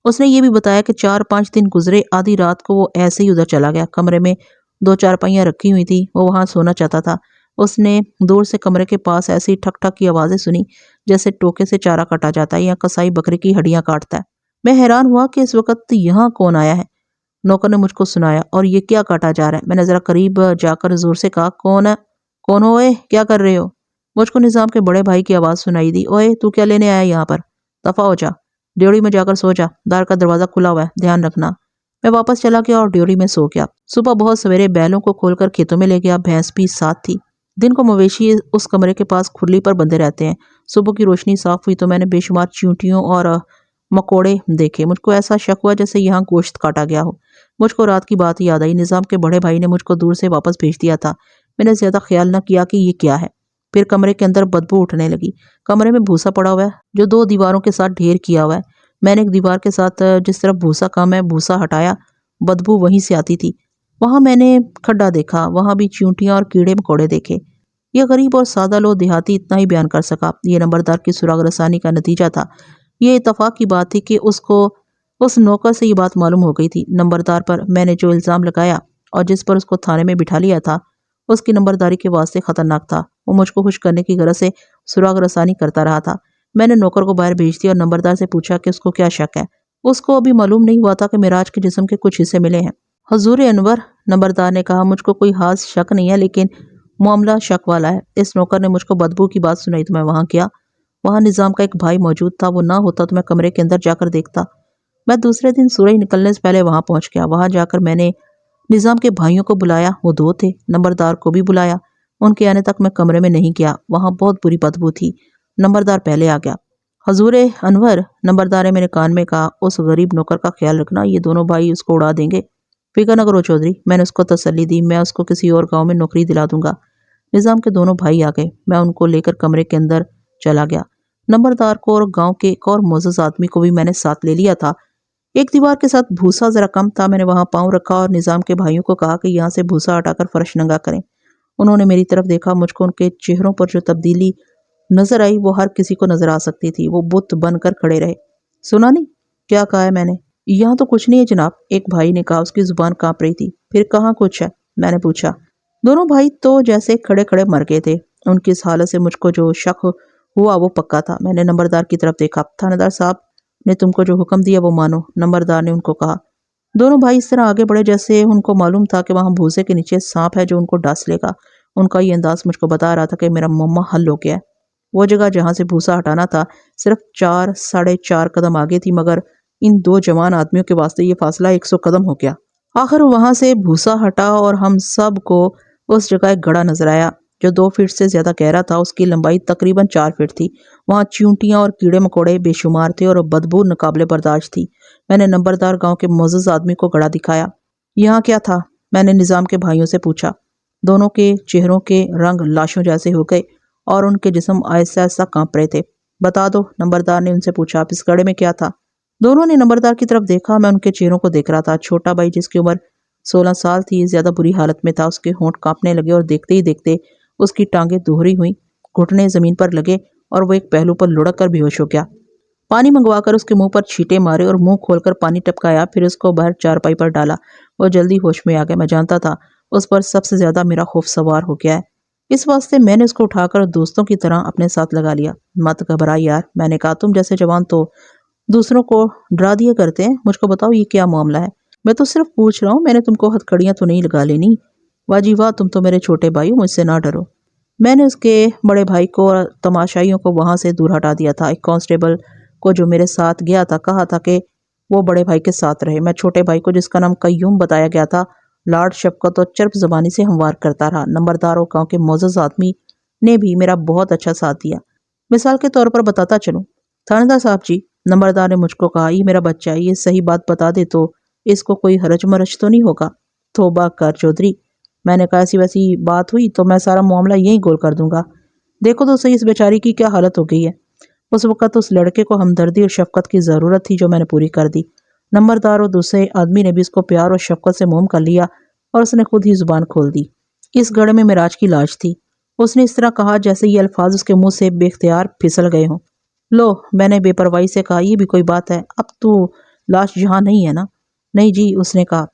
اس نے یہ بھی بتایا کہ 4-5 دن گزرے، آدھی رات کو وہ ایسے ہی ادھر چلا گیا۔ کمرے میں 2 چارپائیاں رکھی ہوئی تھی، وہ وہاں سونا چاہتا تھا۔ اس نے دور سے کمرے کے پاس ایسی ٹھک ٹھک کی آوازیں سنی جیسے ٹوکے سے چارہ کاٹا جاتا ہے یا کسائی بکرے کی ہڈیاں کاٹتا ہے۔ میں حیران ہوا کہ اس وقت یہاں کون آیا ہے۔ نوکر نے مجھ کو سنایا، اور یہ کیا کاٹا جا رہا ہے؟ میں نے ذرا قریب جا کر زور سے کہا، کون ہو اے؟ کیا کر رہے ہو؟ مجھ کو نظام کے بڑے بھائی کی آواز سنائی دی، اوئے تو کیا لینے آیا یہاں پر؟ دفع ہو جا۔ ڈیوڑی میں جا کر سو جا، دار کا دروازہ کھلا ہوا ہے، دھیان رکھنا۔ میں واپس چلا گیا اور ڈیوڑی میں سو گیا۔ صبح بہت سویرے بیلوں کو کھول کر کھیتوں میں لے گیا، بھینس بھی ساتھ تھی۔ دن کو مویشی اس کمرے کے پاس کھرلی پر بندھے رہتے ہیں۔ صبح کی روشنی صاف ہوئی تو میں نے بے شمار چیونٹیوں اور مکوڑے دیکھے۔ مجھ کو ایسا شک ہوا جیسے یہاں گوشت کاٹا گیا ہو۔ مجھ کو رات کی بات یاد آئی، نظام کے بڑے بھائی نے مجھ کو دور سے واپس بھیج دیا تھا۔ میں نے زیادہ خیال نہ کیا کہ یہ کیا ہے۔ پھر کمرے کے اندر بدبو اٹھنے لگی۔ کمرے میں بھوسا پڑا ہوا ہے جو 2 دیواروں کے ساتھ ڈھیر کیا ہوا ہے۔ میں نے ایک دیوار کے ساتھ جس طرف بھوسا کم ہے بھوسا ہٹایا، بدبو وہیں سے آتی تھی۔ وہاں میں نے کھڈا دیکھا، وہاں بھی چیونٹیاں اور کیڑے مکوڑے دیکھے۔ یہ غریب اور سادہ لو دیہاتی اتنا ہی بیان کر سکا۔ یہ نمبردار کی سراغ رسانی کا نتیجہ تھا۔ یہ اتفاق کی بات تھی کہ اس کو اس نوکر سے یہ بات معلوم ہو گئی تھی۔ نمبردار پر میں نے جو الزام لگایا اور جس پر اس کو تھانے میں بٹھا لیا تھا، اس کی نمبرداری کے واسطے خطرناک تھا۔ وہ مجھ کو خوش کرنے کی غرض سے سراغ رسانی کرتا رہا تھا۔ میں نے نوکر کو باہر بھیج دیا اور نمبردار سے پوچھا کہ اس کو کیا شک ہے۔ اس کو ابھی معلوم نہیں ہوا تھا کہ معراج کے جسم کے کچھ حصے ملے ہیں۔ حضور انور، نمبردار نے کہا، مجھ کو کوئی خاص شک نہیں ہے لیکن معاملہ شک والا ہے۔ اس نوکر نے مجھ کو بدبو کی بات سنائی تو میں وہاں گیا۔ وہاں نظام کا ایک بھائی موجود تھا۔ وہ نہ ہوتا تو میں کمرے کے اندر جا کر دیکھتا۔ میں دوسرے دن سورج نکلنے سے پہلے وہاں پہنچ گیا۔ وہاں جا کر میں نے نظام کے بھائیوں کو بلایا، وہ 2 تھے۔ نمبردار کو بھی بلایا۔ ان کے آنے تک میں کمرے میں نہیں گیا، وہاں بہت بری بدبو تھی۔ نمبردار پہلے آ گیا۔ حضور انور، نمبردار نے میرے کان میں کہا، اس غریب نوکر کا خیال رکھنا، یہ دونوں بھائی اس کو اڑا دیں گے۔ فکر نہ کرو چودھری، میں نے اس کو تسلی دی، میں اس کو کسی اور گاؤں میں نوکری دلا دوں گا۔ نظام کے دونوں بھائی آ گئے۔ میں ان کو لے کر کمرے کے اندر چلا گیا۔ نمبردار کو اور گاؤں کے ایک اور معزز آدمی کو بھی میں نے ساتھ لے لیا تھا۔ ایک دیوار کے ساتھ بھوسا ذرا کم تھا۔ میں نے وہاں پاؤں رکھا اور نظام کے بھائیوں کو کہا کہ یہاں سے بھوسا ہٹا کر فرش ننگا کریں۔ انہوں نے میری طرف دیکھا۔ مجھ کو ان کے چہروں پر جو تبدیلی نظر آئی وہ ہر کسی کو نظر آ سکتی تھی۔ وہ بت بن کر کھڑے رہے۔ سنا نہیں کیا کہا ہے میں نے؟ یہاں تو کچھ نہیں ہے جناب، ایک بھائی نے کہا۔ اس کی زبان کانپ رہی تھی۔ پھر کہاں کچھ ہے؟ میں نے پوچھا۔ دونوں بھائی تو جیسے کھڑے کھڑے مر گئے تھے۔ ان کی اس حالت سے مجھ کو جو شک ہوا وہ پکا تھا۔ میں نے نمبردار کی طرف دیکھا۔ تھانیدار صاحب نے تم کو جو حکم دیا وہ مانو، نمبردار نے ان کو کہا۔ دونوں بھائی اس طرح آگے بڑھے جیسے ان کو معلوم تھا کہ وہاں بھوسے کے نیچے سانپ ہے جو ان کو ڈس لے گا۔ ان کا یہ انداز مجھ کو بتا رہا تھا کہ میرا معمہ حل ہو گیا ہے۔ وہ جگہ جہاں سے بھوسا ہٹانا تھا صرف 4-4.5 قدم آگے تھی، مگر ان 2 جوان آدمیوں کے واسطے یہ فاصلہ 100 قدم ہو گیا۔ آخر وہاں سے بھوسا ہٹا اور ہم سب کو اس جگہ ایک گڑھا نظر آیا جو 2 فٹ سے زیادہ گہرا تھا۔ اس کی لمبائی تقریباً 4 فٹ تھی۔ وہاں چیونٹیاں اور کیڑے مکوڑے بے شمار تھے اور بدبو ناقابل برداشت تھی۔ میں نے نمبردار گاؤں کے معزز آدمی کو گڑھا دکھایا۔ یہاں کیا تھا؟ میں نے نظام کے بھائیوں سے پوچھا۔ دونوں کے چہروں کے رنگ لاشوں جیسے ہو گئے اور ان کے جسم آہستہ آہستہ کانپ رہے تھے۔ بتا دو، نمبردار نے ان سے پوچھا، اس گڑھے میں کیا تھا؟ دونوں نے نمبردار کی طرف دیکھا۔ میں ان کے چہروں کو دیکھ رہا تھا۔ چھوٹا بھائی جس کی عمر 16 سال تھی زیادہ بری حالت میں تھا۔ اس کے ہونٹ کانپنے لگے اور دیکھتے ہی دیکھتے اس کی ٹانگیں دوہری ہوئیں، گھٹنے زمین پر لگے اور وہ ایک پہلو پر لڑک کر بے ہوش ہو گیا۔ پانی منگوا کر اس کے منہ پر چھینٹے مارے اور منہ کھول کر پانی ٹپکایا، پھر اس کو باہر چارپائی پر ڈالا۔ وہ جلدی ہوش میں آ گیا۔ میں جانتا تھا اس پر سب سے زیادہ میرا خوف سوار ہو گیا ہے، اس واسطے میں نے اس کو اٹھا کر دوستوں کی طرح اپنے ساتھ لگا لیا۔ مت گھبرا یار، میں نے کہا، تم جیسے جوان تو دوسروں کو ڈرا دیا کرتے ہیں۔ مجھ کو بتاؤ یہ کیا معاملہ ہے؟ میں تو صرف پوچھ رہا ہوں، میں نے تم کو ہتھکڑیاں تو نہیں لگا لینی؟ واہ جی واہ، تم تو میرے چھوٹے بھائی ہو، مجھ سے نہ ڈرو۔ میں نے اس کے بڑے بھائی کو اور تماشائیوں کو وہاں سے دور ہٹا دیا تھا۔ ایک کانسٹیبل کو جو میرے ساتھ گیا تھا کہا تھا کہ وہ بڑے بھائی کے ساتھ رہے۔ میں چھوٹے بھائی کو، جس کا نام قیوم بتایا گیا تھا، لاڈ شفقت اور چرب زبانی سے ہموار کرتا رہا۔ نمبردار اور گاؤں کے معزز آدمی نے بھی میرا بہت اچھا ساتھ دیا۔ مثال کے طور پر بتاتا چلوں، تھانیدار صاحب جی، نمبردار نے مجھ کو کہا، یہ میرا بچہ ہے، یہ صحیح بات بتا دے تو اس کو کوئی حرج مرج تو نہیں ہوگا؟ توبہ کر چودھری، میں نے کہا، ایسی ویسی بات ہوئی تو میں سارا معاملہ یہیں گول کر دوں گا۔ دیکھو تو صحیح اس بیچاری کی کیا حالت ہو گئی ہے۔ اس وقت اس لڑکے کو ہمدردی اور شفقت کی ضرورت تھی جو میں نے پوری کر دی۔ نمبردار اور دوسرے آدمی نے بھی اس کو پیار اور شفقت سے موم کر لیا اور اس نے خود ہی زبان کھول دی۔ اس گڑھے میں معراج کی لاش تھی۔ اس نے اس طرح کہا جیسے یہ الفاظ اس کے منہ سے بے اختیار پھسل گئے ہوں۔ لو، میں نے بے پرواہی سے کہا، یہ بھی کوئی بات ہے؟ اب تو لاش یہاں نہیں ہے نا؟ نہیں جی، اس نے کہا۔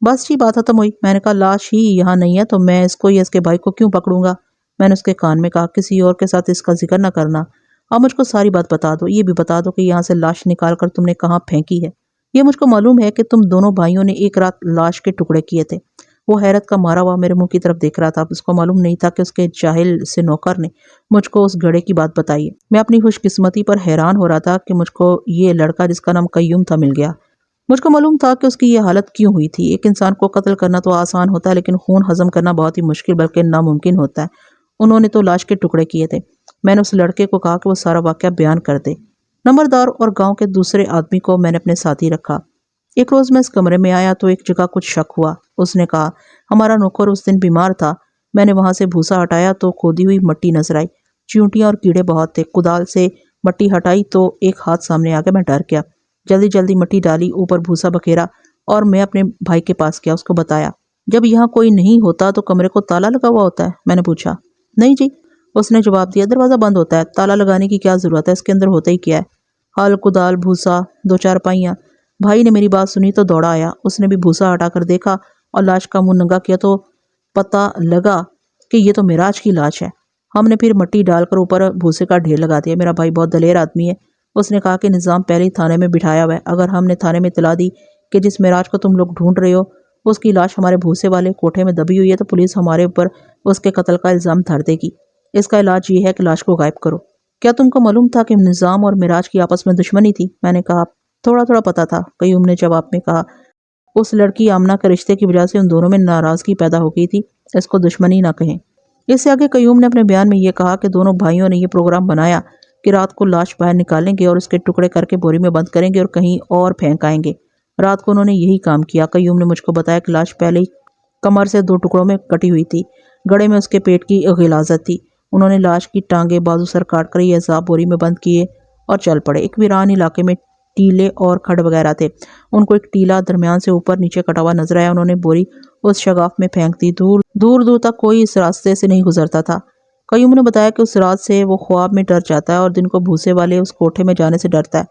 بس جی، بات ختم ہوئی۔ میں نے کہا، لاش ہی یہاں نہیں ہے تو میں اس کو یا اس کے بھائی کو کیوں پکڑوں گا؟ میں نے اس کے کان میں کہا، کسی اور کے ساتھ اس کا ذکر نہ کرنا۔ اب مجھ کو ساری بات بتا دو، یہ بھی بتا دو کہ یہاں سے لاش نکال کر تم نے کہاں پھینکی ہے۔ یہ مجھ کو معلوم ہے کہ تم دونوں بھائیوں نے ایک رات لاش کے ٹکڑے کیے تھے۔ وہ حیرت کا مارا ہوا میرے منہ کی طرف دیکھ رہا تھا. اس کو معلوم نہیں تھا کہ اس کے جاہل سے نوکر نے مجھ کو اس گھڑے کی بات بتائی ہے. میں اپنی خوش قسمتی پر حیران ہو رہا تھا کہ مجھ کو یہ لڑکا جس کا نام قیوم تھا مل گیا. مجھ کو معلوم تھا کہ اس کی یہ حالت کیوں ہوئی تھی. ایک انسان کو قتل کرنا تو آسان ہوتا ہے لیکن خون ہضم کرنا بہت ہی مشکل بلکہ ناممکن ہوتا ہے. انہوں نے تو لاش کے ٹکڑے کیے تھے. میں نے اس لڑکے کو کہا کہ وہ سارا واقعہ بیان کر دے. نمبردار اور گاؤں کے دوسرے آدمی کو میں نے اپنے ساتھ ہی رکھا. ایک روز میں اس کمرے میں آیا تو ایک جگہ کچھ شک ہوا. اس نے کہا ہمارا نوکر اس دن بیمار تھا. میں نے وہاں سے بھوسا ہٹایا تو کھودی ہوئی مٹی نظر آئی. چیونٹیاں اور کیڑے بہت تھے. کدال سے مٹی ہٹائی تو ایک ہاتھ سامنے آ گیا. میں ڈر گیا. جلدی جلدی مٹی ڈالی, اوپر بھوسا بکھیرا اور میں اپنے بھائی کے پاس گیا. اس کو بتایا جب یہاں کوئی نہیں ہوتا تو کمرے کو تالا لگا ہوا ہوتا ہے. میں نے پوچھا. نہیں جی, اس نے جواب دیا, دروازہ بند ہوتا ہے. تالا لگانے کی کیا ضرورت ہے, اس کے اندر ہوتا ہی کیا ہے, ہل, کدال, بھوسا, دو چار پائیاں. بھائی نے میری بات سنی تو دوڑا آیا. اس نے بھی بھوسا ہٹا کر دیکھا اور لاش کا منہ ننگا کیا تو پتہ لگا کہ یہ تو معراج کی لاش ہے. ہم نے پھر مٹی ڈال کر اوپر بھوسے کا ڈھیر لگا دیا. میرا بھائی بہت دلیر آدمی ہے. اس نے کہا کہ نظام پہلے ہی تھانے میں بٹھایا ہوا ہے. اگر ہم نے تھانے میں اطلاع دی کہ جس معراج کو تم لوگ ڈھونڈ رہے ہو اس کی لاش ہمارے بھوسے والے کوٹھے میں دبی ہوئی ہے تو پولیس ہمارے اوپر اس کے قتل کا الزام دھر دے گی. اس کا علاج یہ ہے کہ لاش کو غائب کرو. کیا تم کو معلوم تھا کہ نظام اور معراج کی آپس میں دشمنی تھی؟ میں نے کہا تھوڑا تھوڑا پتا تھا. قیوم نے جواب میں کہا اس لڑکی آمنہ کے رشتے کی وجہ سے ان دونوں میں ناراضگی پیدا ہو گئی تھی. اس کو دشمنی نہ کہیں. اس سے آگے قیوم نے اپنے بیان میں یہ کہا کہ دونوں بھائیوں نے یہ پروگرام بنایا کہ رات کو لاش باہر نکالیں گے اور اس کے ٹکڑے کر کے بوری میں بند کریں گے اور کہیں اور پھینک آئیں گے. رات کو انہوں نے یہی کام کیا. قیوم نے مجھ کو بتایا کہ لاش پہلے ہی کمر سے 2 ٹکڑوں میں کٹی ہوئی تھی. گڑے میں اس کے پیٹ کی غلاظت تھی. انہوں نے لاش کی ٹانگیں بازو سر کاٹ کر یہ اعضاء بوری میں بند کیے اور چل پڑے. ایک ویران علاقے میں ٹیلے اور کھڑ وغیرہ تھے. ان کو ایک ٹیلا درمیان سے اوپر نیچے کٹا ہوا نظر آیا. انہوں نے بوری اس شگاف میں پھینک دی. دور دور تک کوئی اس راستے سے نہیں گزرتا تھا. قیوم نے بتایا کہ اس رات سے وہ خواب میں ڈر جاتا ہے اور دن کو بھوسے والے اس کوٹھے میں جانے سے ڈرتا ہے.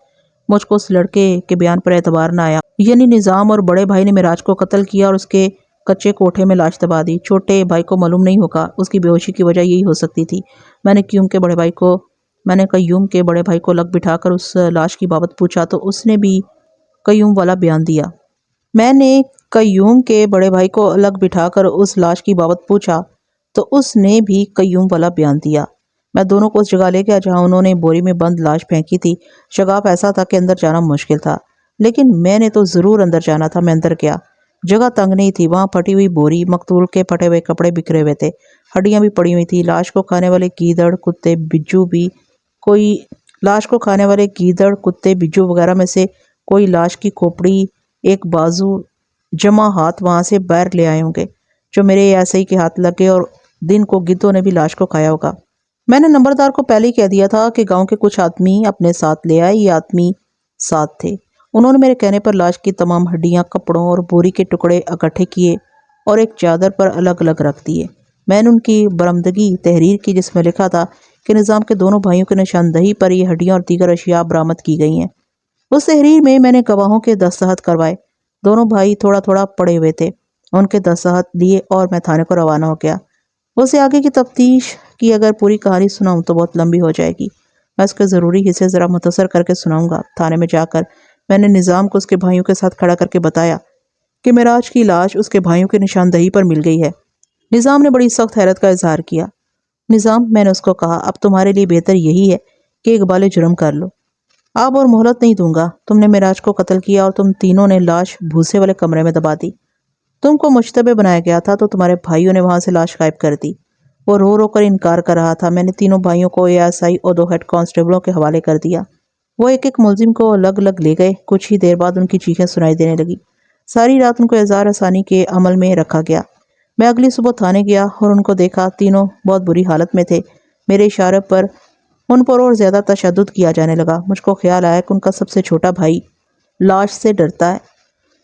مجھ کو اس لڑکے کے بیان پر اعتبار نہ آیا. یعنی نظام اور بڑے بھائی نے معراج کو قتل کیا اور اس کے کچے کوٹھے میں لاش دبا دی. چھوٹے بھائی کو معلوم نہیں ہوگا. اس کی بے ہوشی کی وجہ یہی ہو سکتی تھی. میں نے قیوم کے بڑے بھائی کو لگ بٹھا کر اس لاش کی بابت پوچھا تو اس نے بھی قیوم والا بیان دیا. میں نے قیوم کے بڑے بھائی کو الگ بٹھا کر اس لاش کی بابت پوچھا تو اس نے بھی قیوم والا بیان دیا. میں دونوں کو اس جگہ لے گیا جہاں انہوں نے بوری میں بند لاش پھینکی تھی. شگاف ایسا تھا کہ اندر جانا مشکل تھا لیکن میں نے تو ضرور اندر جانا تھا. میں اندر گیا. جگہ تنگ نہیں تھی. وہاں پھٹی ہوئی بوری, مقتول کے پھٹے ہوئے کپڑے بکھرے ہوئے تھے, ہڈیاں بھی پڑی ہوئی تھی. لاش کو کھانے والے گیدڑ, کتے, بجو وغیرہ میں سے کوئی لاش کی کھوپڑی, ایک بازو, جمع ہاتھ وہاں سے باہر لے آئے ہوں گے جو میرے ایسے ہی کے ہاتھ لگے اور دن کو گدھوں نے بھی لاش کو کھایا ہوگا. میں نے نمبردار کو پہلے ہی کہہ دیا تھا کہ گاؤں کے کچھ آدمی اپنے ساتھ لے آئے. یہ آدمی ساتھ تھے. انہوں نے میرے کہنے پر لاش کی تمام ہڈیاں, کپڑوں اور بوری کے ٹکڑے اکٹھے کیے اور ایک چادر پر الگ الگ رکھ دیے. میں نے ان کی برآمدگی تحریر کی جس میں لکھا تھا کہ نظام کے دونوں بھائیوں کی نشاندہی پر یہ ہڈیاں اور دیگر اشیاء برآمد کی گئی ہیں. اس تحریر میں نے گواہوں کے دستخط کروائے. دونوں بھائی تھوڑا تھوڑا پڑے ہوئے تھے. ان کے دستخط لیے اور میں تھانے کو روانہ ہو گیا. اس سے آگے کی تفتیش کی اگر پوری کہانی سناؤں تو بہت لمبی ہو جائے گی. میں اس کے ضروری حصے ذرا مختصر کر کے سناؤں گا. تھانے میں جا کر میں نے نظام کو اس کے بھائیوں کے ساتھ کھڑا کر کے بتایا کہ معراج کی لاش اس کے بھائیوں کی نشاندہی پر مل گئی ہے. نظام نے بڑی سخت حیرت کا اظہار کیا. نظام, میں نے اس کو کہا, اب تمہارے لیے بہتر یہی ہے کہ اقبال جرم کر لو. اب اور مہلت نہیں دوں گا. تم نے معراج کو قتل کیا اور تم تینوں نے لاش بھوسے والے کمرے میں دبا دی. تم کو مشتبہ بنایا گیا تھا تو تمہارے بھائیوں نے وہاں سے لاش غائب کر دی. وہ رو رو کر انکار کر رہا تھا. میں نے تینوں بھائیوں کو ASI اور 2 ہیڈ کانسٹیبلوں کے حوالے کر دیا. وہ ایک ایک ملزم کو الگ الگ لے گئے. کچھ ہی دیر بعد ان کی چیخیں سنائی دینے لگی. ساری رات ان کو اظہار ثانی کے عمل میں رکھا گیا. میں اگلی صبح تھانے گیا اور ان کو دیکھا. تینوں بہت بری حالت میں تھے. میرے اشارے پر ان پر اور زیادہ تشدد کیا جانے لگا. مجھ کو خیال آیا کہ ان کا سب سے چھوٹا بھائی لاش سے ڈرتا ہے.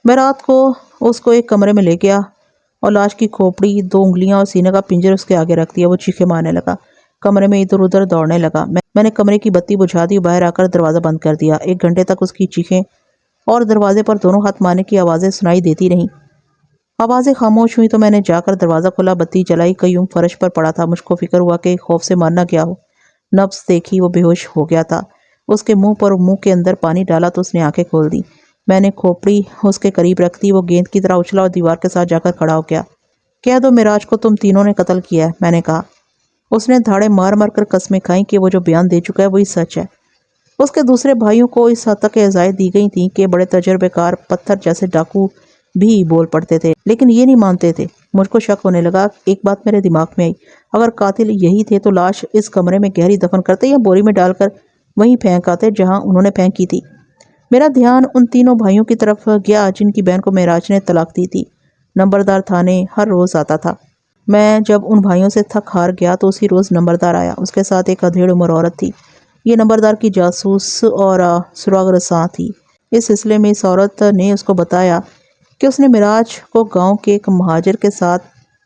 میں رات کو اس کو ایک کمرے میں لے گیا اور لاش کی کھوپڑی, 2 انگلیاں اور سینے کا پنجر اس کے آگے رکھ دیا. وہ چیخیں مارنے لگا. کمرے میں ادھر ادھر دوڑنے لگا. میں نے کمرے کی بتی بجھا دی. باہر آ کر دروازہ بند کر دیا. 1 گھنٹے تک اس کی چیخیں اور دروازے پر دونوں ہاتھ مارنے کی آوازیں سنائی دیتی رہیں. آوازیں خاموش ہوئی تو میں نے جا کر دروازہ کھولا, بتی جلائی. قیوم فرش پر پڑا تھا. مجھ کو فکر ہوا کہ خوف سے مر نہ گیا ہو. نبض دیکھی, وہ بے ہوش ہو گیا تھا. اس کے منہ کے اندر پانی ڈالا تو اس نے آنکھیں کھول دی. میں نے کھوپڑی اس کے قریب رکھ دی. وہ گیند کی طرح اچھلا اور دیوار کے ساتھ جا کر کھڑا ہو گیا. کہہ دو معراج کو تم تینوں نے قتل کیا ہے، میں نے کہا۔ اس نے دھاڑے مار مار کر قسمیں کھائیں کہ وہ جو بیان دے چکا ہے وہی سچ ہے۔ اس کے دوسرے بھائیوں کو اس حد تک اعزائیت دی گئی تھی کہ بڑے تجربے کار پتھر جیسے ڈاکو بھی بول پڑتے تھے، لیکن یہ نہیں مانتے تھے۔ مجھ کو شک ہونے لگا۔ ایک بات میرے دماغ میں آئی، اگر قاتل یہی تھے تو لاش اس کمرے میں گہری دفن کرتے یا بوری میں ڈال کر وہیں پھینک آتے جہاں انہوں نے پھینکی تھی۔ میرا دھیان ان تینوں بھائیوں کی طرف گیا جن کی بہن کو معراج نے طلاق دی تھی۔ نمبردار تھانے ہر روز آتا تھا۔ میں جب ان بھائیوں سے تھک ہار گیا تو اسی روز نمبردار آیا۔ اس کے ساتھ ایک ادھیڑ عمر عورت تھی۔ یہ نمبردار کی جاسوس اور سراغ رساں تھی۔ اس سلسلے میں اس عورت نے اس کو بتایا کہ اس نے معراج کو گاؤں کے ایک مہاجر کے ساتھ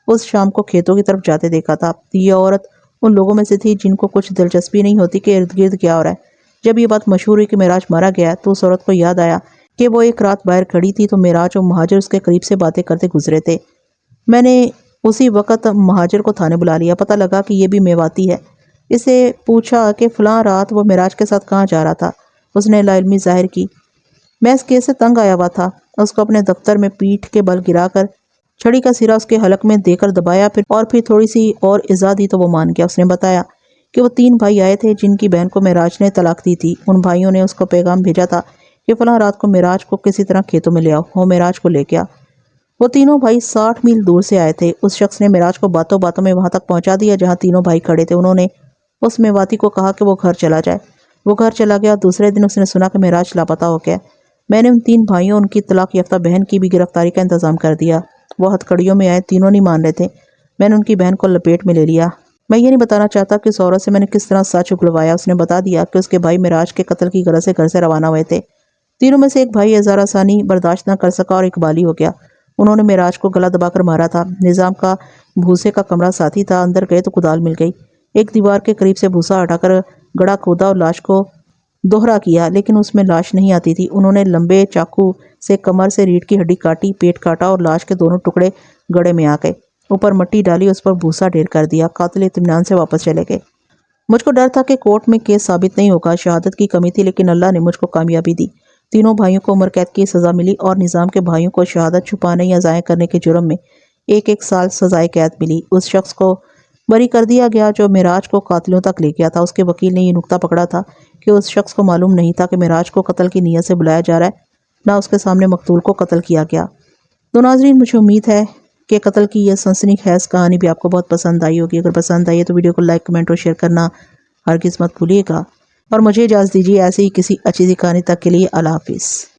اس شام کو کھیتوں کی طرف جاتے دیکھا تھا۔ یہ عورت ان لوگوں میں سے تھی جن کو کچھ دلچسپی نہیں ہوتی کہ ارد گرد کیا ہو رہا ہے۔ جب یہ بات مشہور ہوئی کہ معراج مارا گیا تو اس عورت کو یاد آیا کہ وہ ایک رات باہر کھڑی تھی تو معراج اور مہاجر اس کے قریب سے باتیں کرتے گزرے تھے۔ میں نے اسی وقت مہاجر کو تھانے بلا لیا۔ پتہ لگا کہ یہ بھی میواتی ہے۔ اسے پوچھا کہ فلاں رات وہ معراج کے ساتھ کہاں جا رہا تھا۔ اس نے لا علمی ظاہر کی۔ میں اس کیس سے تنگ آیا ہوا تھا۔ اس کو اپنے دفتر میں پیٹھ کے بل گرا کر چھڑی کا سرا اس کے حلق میں دے کر دبایا، پھر تھوڑی سی اور ایذا دی تو وہ مان گیا۔ اس نے بتایا کہ وہ 3 بھائی آئے تھے جن کی بہن کو معراج نے طلاق دی تھی۔ ان بھائیوں نے اس کو پیغام بھیجا تھا کہ فلاں رات کو معراج کو کسی طرح کھیتوں میں لے آؤ۔ وہ معراج کو لے گیا۔ وہ تینوں بھائی 60 میل دور سے آئے تھے۔ اس شخص نے معراج کو باتوں باتوں میں وہاں تک پہنچا دیا جہاں تینوں بھائی کھڑے تھے۔ انہوں نے اس میواتی کو کہا کہ وہ گھر چلا جائے۔ وہ گھر چلا گیا۔ دوسرے دن اس نے سنا کہ معراج لاپتہ ہو گیا۔ میں نے ان 3 بھائیوں ان کی طلاق یافتہ بہن کی بھی گرفتاری کا انتظام کر دیا۔ وہ ہتھکڑیوں میں آئے، تینوں نہیں مان رہے تھے۔ میں نے ان کی بہن کو لپیٹ میں لے لیا۔ میں یہ نہیں بتانا چاہتا کہ اس عورت سے میں نے کس طرح سچ اگلوایا۔ اس نے بتا دیا کہ اس کے بھائی معراج کے قتل کی غرض سے گھر سے روانہ ہوئے تھے۔ تینوں میں سے ایک بھائی اظہار ثانی برداشت نہ کر سکا اور اقبالی ہو گیا۔ انہوں نے معراج کو گلا دبا کر مارا تھا۔ نظام کا بھوسے کا کمرہ ساتھی تھا۔ اندر گئے تو کدال مل گئی۔ ایک دیوار کے قریب سے بھوسا ہٹا کر گڑھا کھودا اور لاش کو دوہرا کیا، لیکن اس میں لاش نہیں آتی تھی۔ انہوں نے لمبے چاقو سے کمر سے ریڑھ کی ہڈی کاٹی، پیٹ کاٹا اور لاش کے دونوں ٹکڑے گڑھے میں آ گئے۔ اوپر مٹی ڈالی، اس پر بھوسا ڈھیر کر دیا۔ قاتل اطمینان سے واپس چلے گئے۔ مجھ کو ڈر تھا کہ کورٹ میں کیس ثابت نہیں ہوگا۔ شہادت کی کمی تھی، لیکن اللہ نے مجھ کو کامیابی دی۔ تینوں بھائیوں کو عمر قید کی سزا ملی اور نظام کے بھائیوں کو شہادت چھپانے یا ضائع کرنے کے جرم میں 1-1 سال سزائے قید ملی۔ اس شخص کو بری کر دیا گیا جو معراج کو قاتلوں تک لے گیا تھا۔ اس کے وکیل نے یہ نکتہ پکڑا تھا کہ اس شخص کو معلوم نہیں تھا کہ معراج کو قتل کی نیت سے بلایا جا رہا ہے، نہ اس کے سامنے مقتول کو قتل کیا گیا۔ تو ناظرین، مجھے امید ہے کہ قتل کی یہ سنسنی خیز کہانی بھی آپ کو بہت پسند آئی ہوگی۔ اگر پسند آئی ہے تو ویڈیو کو لائک، کمنٹ اور شیئر کرنا ہرگز مت بھولیے گا، اور مجھے اجازت دیجیے ایسے ہی کسی اچھی سی کہانی تک کے لیے اللہ حافظ۔